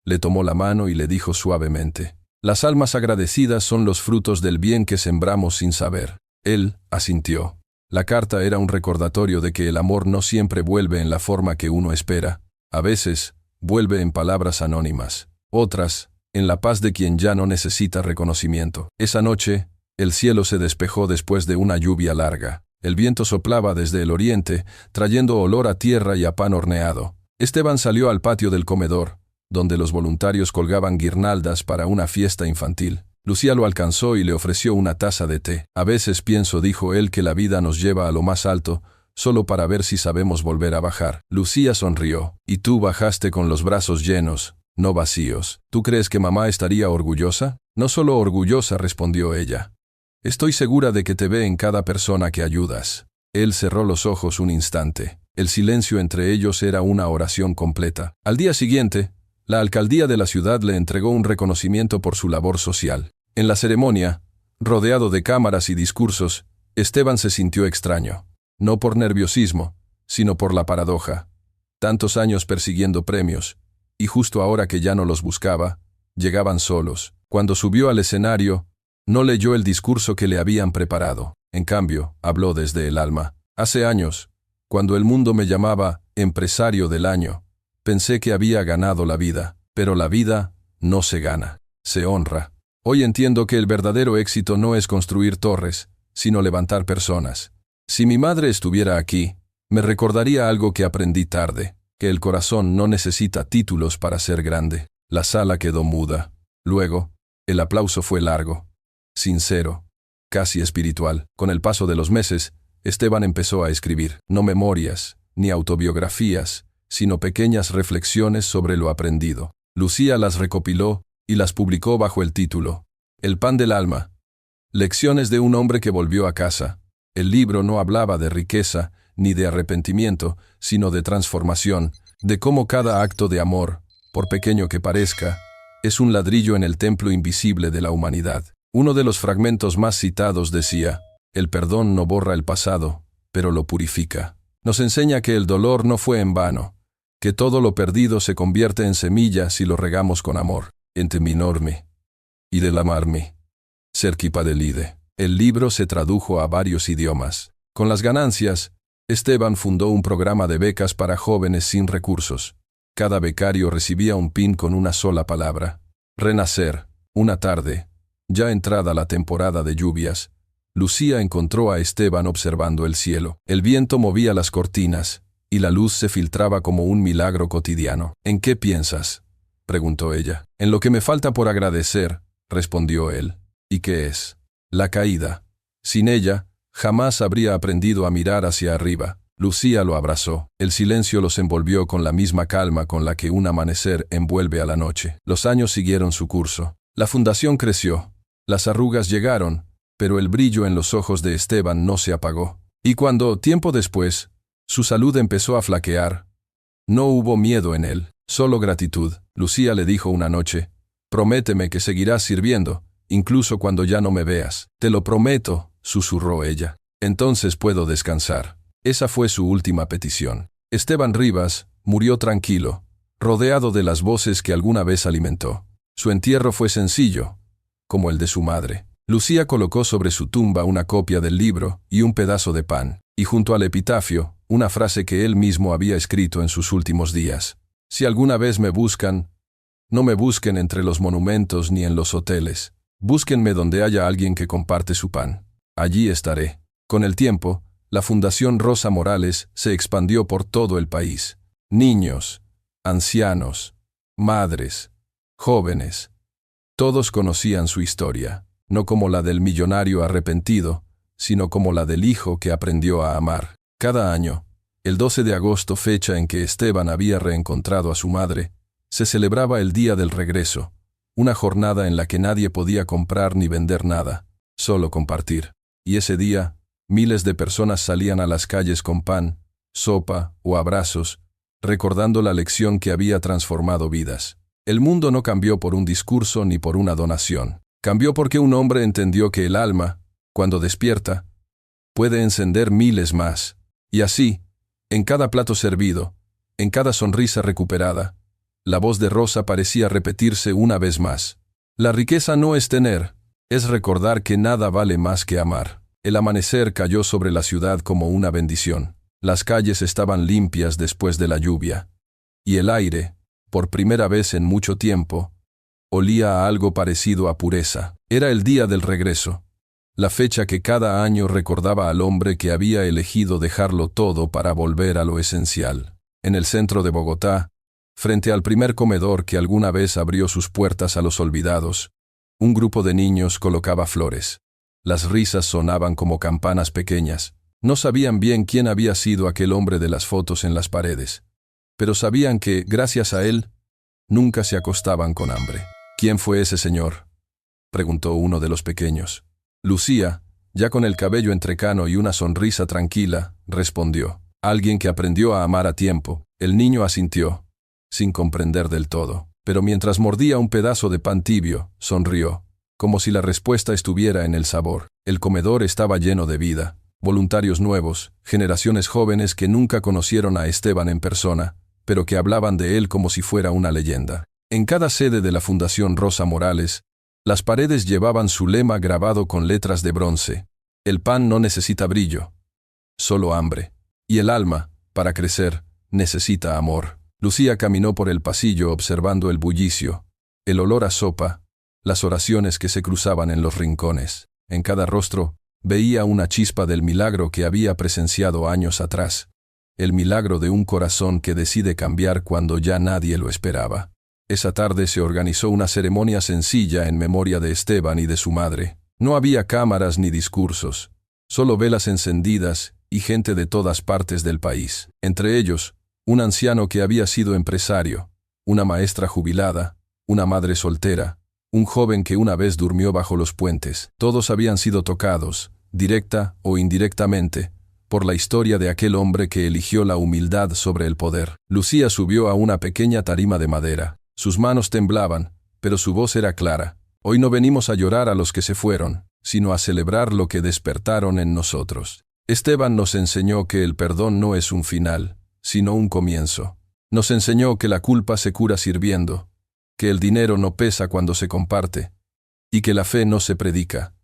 Le tomó la mano y le dijo suavemente: «Las almas agradecidas son los frutos del bien que sembramos sin saber». Él asintió. La carta era un recordatorio de que el amor no siempre vuelve en la forma que uno espera. A veces, vuelve en palabras anónimas. Otras, en la paz de quien ya no necesita reconocimiento. Esa noche, el cielo se despejó después de una lluvia larga. El viento soplaba desde el oriente, trayendo olor a tierra y a pan horneado. Esteban salió al patio del comedor, donde los voluntarios colgaban guirnaldas para una fiesta infantil. Lucía lo alcanzó y le ofreció una taza de té. «A veces pienso», dijo él, «que la vida nos lleva a lo más alto, solo para ver si sabemos volver a bajar». Lucía sonrió. «Y tú bajaste con los brazos llenos», no vacíos. ¿Tú crees que mamá estaría orgullosa? No solo orgullosa, respondió ella. Estoy segura de que te ve en cada persona que ayudas. Él cerró los ojos un instante. El silencio entre ellos era una oración completa. Al día siguiente, la alcaldía de la ciudad le entregó un reconocimiento por su labor social. En la ceremonia, rodeado de cámaras y discursos, Esteban se sintió extraño. No por nerviosismo, sino por la paradoja. Tantos años persiguiendo premios, y justo ahora que ya no los buscaba, llegaban solos. Cuando subió al escenario, no leyó el discurso que le habían preparado. En cambio, habló desde el alma. Hace años, cuando el mundo me llamaba empresario del año, pensé que había ganado la vida, pero la vida no se gana, se honra. Hoy entiendo que el verdadero éxito no es construir torres, sino levantar personas. Si mi madre estuviera aquí, me recordaría algo que aprendí tarde, que el corazón no necesita títulos para ser grande. La sala quedó muda. Luego, el aplauso fue largo, sincero, casi espiritual. Con el paso de los meses, Esteban empezó a escribir, no memorias, ni autobiografías, sino pequeñas reflexiones sobre lo aprendido. Lucía las recopiló y las publicó bajo el título El pan del alma. Lecciones de un hombre que volvió a casa. El libro no hablaba de riqueza ni de arrepentimiento, sino de transformación, de cómo cada acto de amor, por pequeño que parezca, es un ladrillo en el templo invisible de la humanidad. Uno de los fragmentos más citados decía, el perdón no borra el pasado, pero lo purifica. Nos enseña que el dolor no fue en vano, que todo lo perdido se convierte en semilla si lo regamos con amor. Enteminorme y del amarme. Cerquipadelide. El libro se tradujo a varios idiomas. Con las ganancias, Esteban fundó un programa de becas para jóvenes sin recursos. Cada becario recibía un pin con una sola palabra. Renacer. Una tarde, ya entrada la temporada de lluvias, Lucía encontró a Esteban observando el cielo. El viento movía las cortinas, y la luz se filtraba como un milagro cotidiano. ¿En qué piensas?, preguntó ella. En lo que me falta por agradecer, respondió él. ¿Y qué es? La caída. Sin ella, jamás habría aprendido a mirar hacia arriba. Lucía lo abrazó. El silencio los envolvió con la misma calma con la que un amanecer envuelve a la noche. Los años siguieron su curso. La fundación creció. Las arrugas llegaron, pero el brillo en los ojos de Esteban no se apagó. Y cuando, tiempo después, su salud empezó a flaquear, no hubo miedo en él, solo gratitud. Lucía le dijo una noche, prométeme que seguirás sirviendo, incluso cuando ya no me veas. Te lo prometo, susurró ella. Entonces puedo descansar. Esa fue su última petición. Esteban Rivas murió tranquilo, rodeado de las voces que alguna vez alimentó. Su entierro fue sencillo, como el de su madre. Lucía colocó sobre su tumba una copia del libro y un pedazo de pan, y junto al epitafio, una frase que él mismo había escrito en sus últimos días. Si alguna vez me buscan, no me busquen entre los monumentos ni en los hoteles. Búsquenme donde haya alguien que comparte su pan. Allí estaré. Con el tiempo, la Fundación Rosa Morales se expandió por todo el país. Niños, ancianos, madres, jóvenes, todos conocían su historia, no como la del millonario arrepentido, sino como la del hijo que aprendió a amar. Cada año, el 12 de agosto, fecha en que Esteban había reencontrado a su madre, se celebraba el Día del Regreso, una jornada en la que nadie podía comprar ni vender nada, solo compartir. Y ese día, miles de personas salían a las calles con pan, sopa o abrazos, recordando la lección que había transformado vidas. El mundo no cambió por un discurso ni por una donación. Cambió porque un hombre entendió que el alma, cuando despierta, puede encender miles más. Y así, en cada plato servido, en cada sonrisa recuperada, la voz de Rosa parecía repetirse una vez más. La riqueza no es tener, es recordar que nada vale más que amar. El amanecer cayó sobre la ciudad como una bendición. Las calles estaban limpias después de la lluvia. Y el aire, por primera vez en mucho tiempo, olía a algo parecido a pureza. Era el día del regreso, la fecha que cada año recordaba al hombre que había elegido dejarlo todo para volver a lo esencial. En el centro de Bogotá, frente al primer comedor que alguna vez abrió sus puertas a los olvidados, un grupo de niños colocaba flores. Las risas sonaban como campanas pequeñas. No sabían bien quién había sido aquel hombre de las fotos en las paredes, pero sabían que, gracias a él, nunca se acostaban con hambre. ¿Quién fue ese señor?, preguntó uno de los pequeños. Lucía, ya con el cabello entrecano y una sonrisa tranquila, respondió. Alguien que aprendió a amar a tiempo. El niño asintió, sin comprender del todo, pero mientras mordía un pedazo de pan tibio, sonrió, como si la respuesta estuviera en el sabor. El comedor estaba lleno de vida, voluntarios nuevos, generaciones jóvenes que nunca conocieron a Esteban en persona, pero que hablaban de él como si fuera una leyenda. En cada sede de la Fundación Rosa Morales, las paredes llevaban su lema grabado con letras de bronce. El pan no necesita brillo, solo hambre. Y el alma, para crecer, necesita amor. Lucía caminó por el pasillo observando el bullicio, el olor a sopa, las oraciones que se cruzaban en los rincones. En cada rostro, veía una chispa del milagro que había presenciado años atrás. El milagro de un corazón que decide cambiar cuando ya nadie lo esperaba. Esa tarde se organizó una ceremonia sencilla en memoria de Esteban y de su madre. No había cámaras ni discursos, solo velas encendidas y gente de todas partes del país. Entre ellos, un anciano que había sido empresario, una maestra jubilada, una madre soltera, un joven que una vez durmió bajo los puentes. Todos habían sido tocados, directa o indirectamente, por la historia de aquel hombre que eligió la humildad sobre el poder. Lucía subió a una pequeña tarima de madera. Sus manos temblaban, pero su voz era clara. Hoy no venimos a llorar a los que se fueron, sino a celebrar lo que despertaron en nosotros. Esteban nos enseñó que el perdón no es un final, sino un comienzo. Nos enseñó que la culpa se cura sirviendo, que el dinero no pesa cuando se comparte, y que la fe no se predica.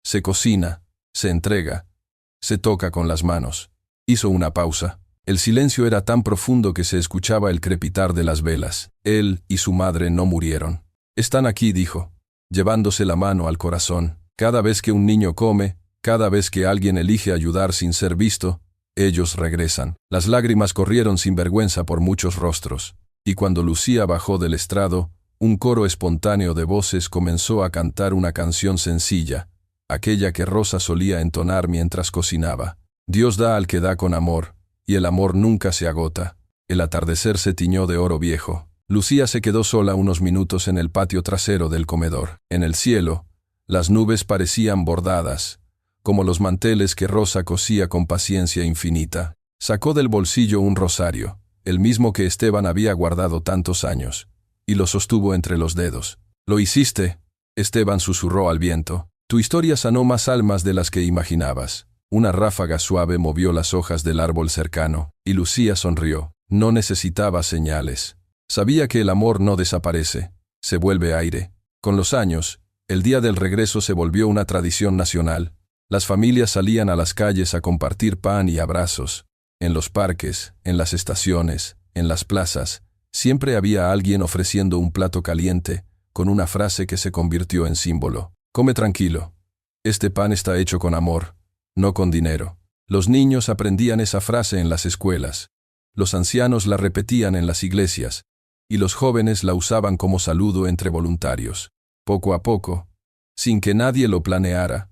Se cocina, se entrega, se toca con las manos. Hizo una pausa. El silencio era tan profundo que se escuchaba el crepitar de las velas. Él y su madre no murieron. Están aquí, dijo, llevándose la mano al corazón. Cada vez que un niño come, cada vez que alguien elige ayudar sin ser visto, ellos regresan. Las lágrimas corrieron sin vergüenza por muchos rostros, y cuando Lucía bajó del estrado, un coro espontáneo de voces comenzó a cantar una canción sencilla, aquella que Rosa solía entonar mientras cocinaba. Dios da al que da con amor, y el amor nunca se agota. El atardecer se tiñó de oro viejo. Lucía se quedó sola unos minutos en el patio trasero del comedor. En el cielo, las nubes parecían bordadas, como los manteles que Rosa cosía con paciencia infinita. Sacó del bolsillo un rosario, el mismo que Esteban había guardado tantos años, y lo sostuvo entre los dedos. «¿Lo hiciste?», Esteban susurró al viento. «Tu historia sanó más almas de las que imaginabas». Una ráfaga suave movió las hojas del árbol cercano, y Lucía sonrió. No necesitaba señales. Sabía que el amor no desaparece, se vuelve aire. Con los años, el día del regreso se volvió una tradición nacional. Las familias salían a las calles a compartir pan y abrazos. En los parques, en las estaciones, en las plazas, siempre había alguien ofreciendo un plato caliente, con una frase que se convirtió en símbolo. «Come tranquilo. Este pan está hecho con amor, no con dinero». Los niños aprendían esa frase en las escuelas. Los ancianos la repetían en las iglesias, y los jóvenes la usaban como saludo entre voluntarios. Poco a poco, sin que nadie lo planeara,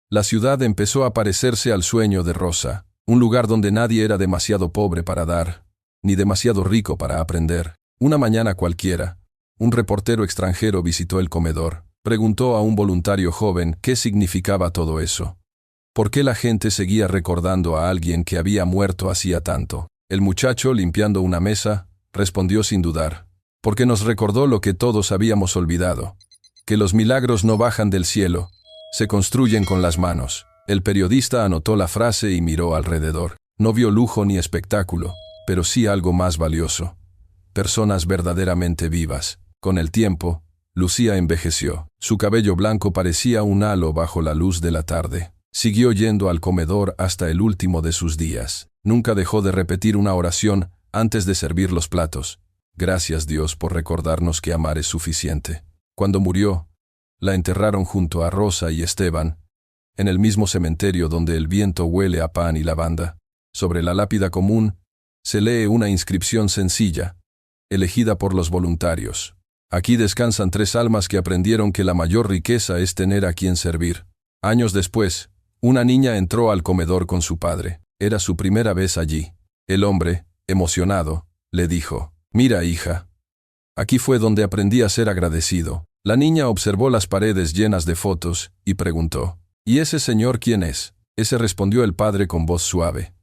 la ciudad empezó a parecerse al sueño de Rosa, un lugar donde nadie era demasiado pobre para dar, ni demasiado rico para aprender. Una mañana cualquiera, un reportero extranjero visitó el comedor. Preguntó a un voluntario joven qué significaba todo eso. ¿Por qué la gente seguía recordando a alguien que había muerto hacía tanto? El muchacho, limpiando una mesa, respondió sin dudar. Porque nos recordó lo que todos habíamos olvidado, que los milagros no bajan del cielo, se construyen con las manos. El periodista anotó la frase y miró alrededor. No vio lujo ni espectáculo, pero sí algo más valioso. Personas verdaderamente vivas. Con el tiempo, Lucía envejeció. Su cabello blanco parecía un halo bajo la luz de la tarde. Siguió yendo al comedor hasta el último de sus días. Nunca dejó de repetir una oración antes de servir los platos. Gracias, Dios, por recordarnos que amar es suficiente. Cuando murió, la enterraron junto a Rosa y Esteban, en el mismo cementerio donde el viento huele a pan y lavanda. Sobre la lápida común, se lee una inscripción sencilla, elegida por los voluntarios. Aquí descansan 3 almas que aprendieron que la mayor riqueza es tener a quien servir. Años después, una niña entró al comedor con su padre. Era su primera vez allí. El hombre, emocionado, le dijo: «Mira, hija, Aquí fue donde aprendí a ser agradecido. La niña observó las paredes llenas de fotos y preguntó, ¿y ese señor quién es? Ese, respondió el padre con voz suave.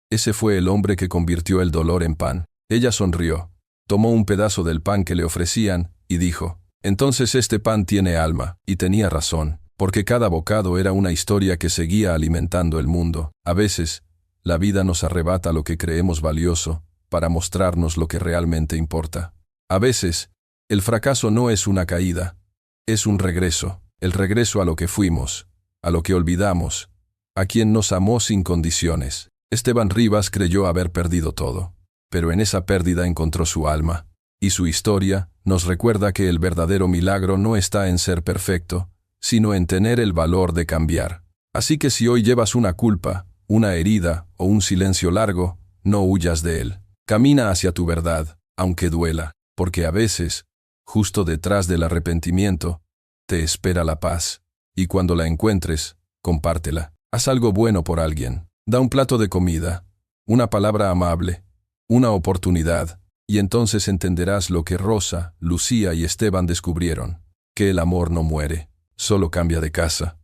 Ese fue el hombre que convirtió el dolor en pan. Ella sonrió, tomó un pedazo del pan que le ofrecían y dijo, entonces este pan tiene alma, y tenía razón, porque cada bocado era una historia que seguía alimentando el mundo. A veces, la vida nos arrebata lo que creemos valioso para mostrarnos lo que realmente importa. A veces, el fracaso no es una caída, es un regreso, el regreso a lo que fuimos, a lo que olvidamos, a quien nos amó sin condiciones. Esteban Rivas creyó haber perdido todo, pero en esa pérdida encontró su alma, y su historia nos recuerda que el verdadero milagro no está en ser perfecto, sino en tener el valor de cambiar. Así que si hoy llevas una culpa, una herida o un silencio largo, no huyas de él. Camina hacia tu verdad, aunque duela, porque a veces, justo detrás del arrepentimiento, te espera la paz, y cuando la encuentres, compártela. Haz algo bueno por alguien. Da un plato de comida, una palabra amable, una oportunidad, y entonces entenderás lo que Rosa, Lucía y Esteban descubrieron, que el amor no muere, solo cambia de casa.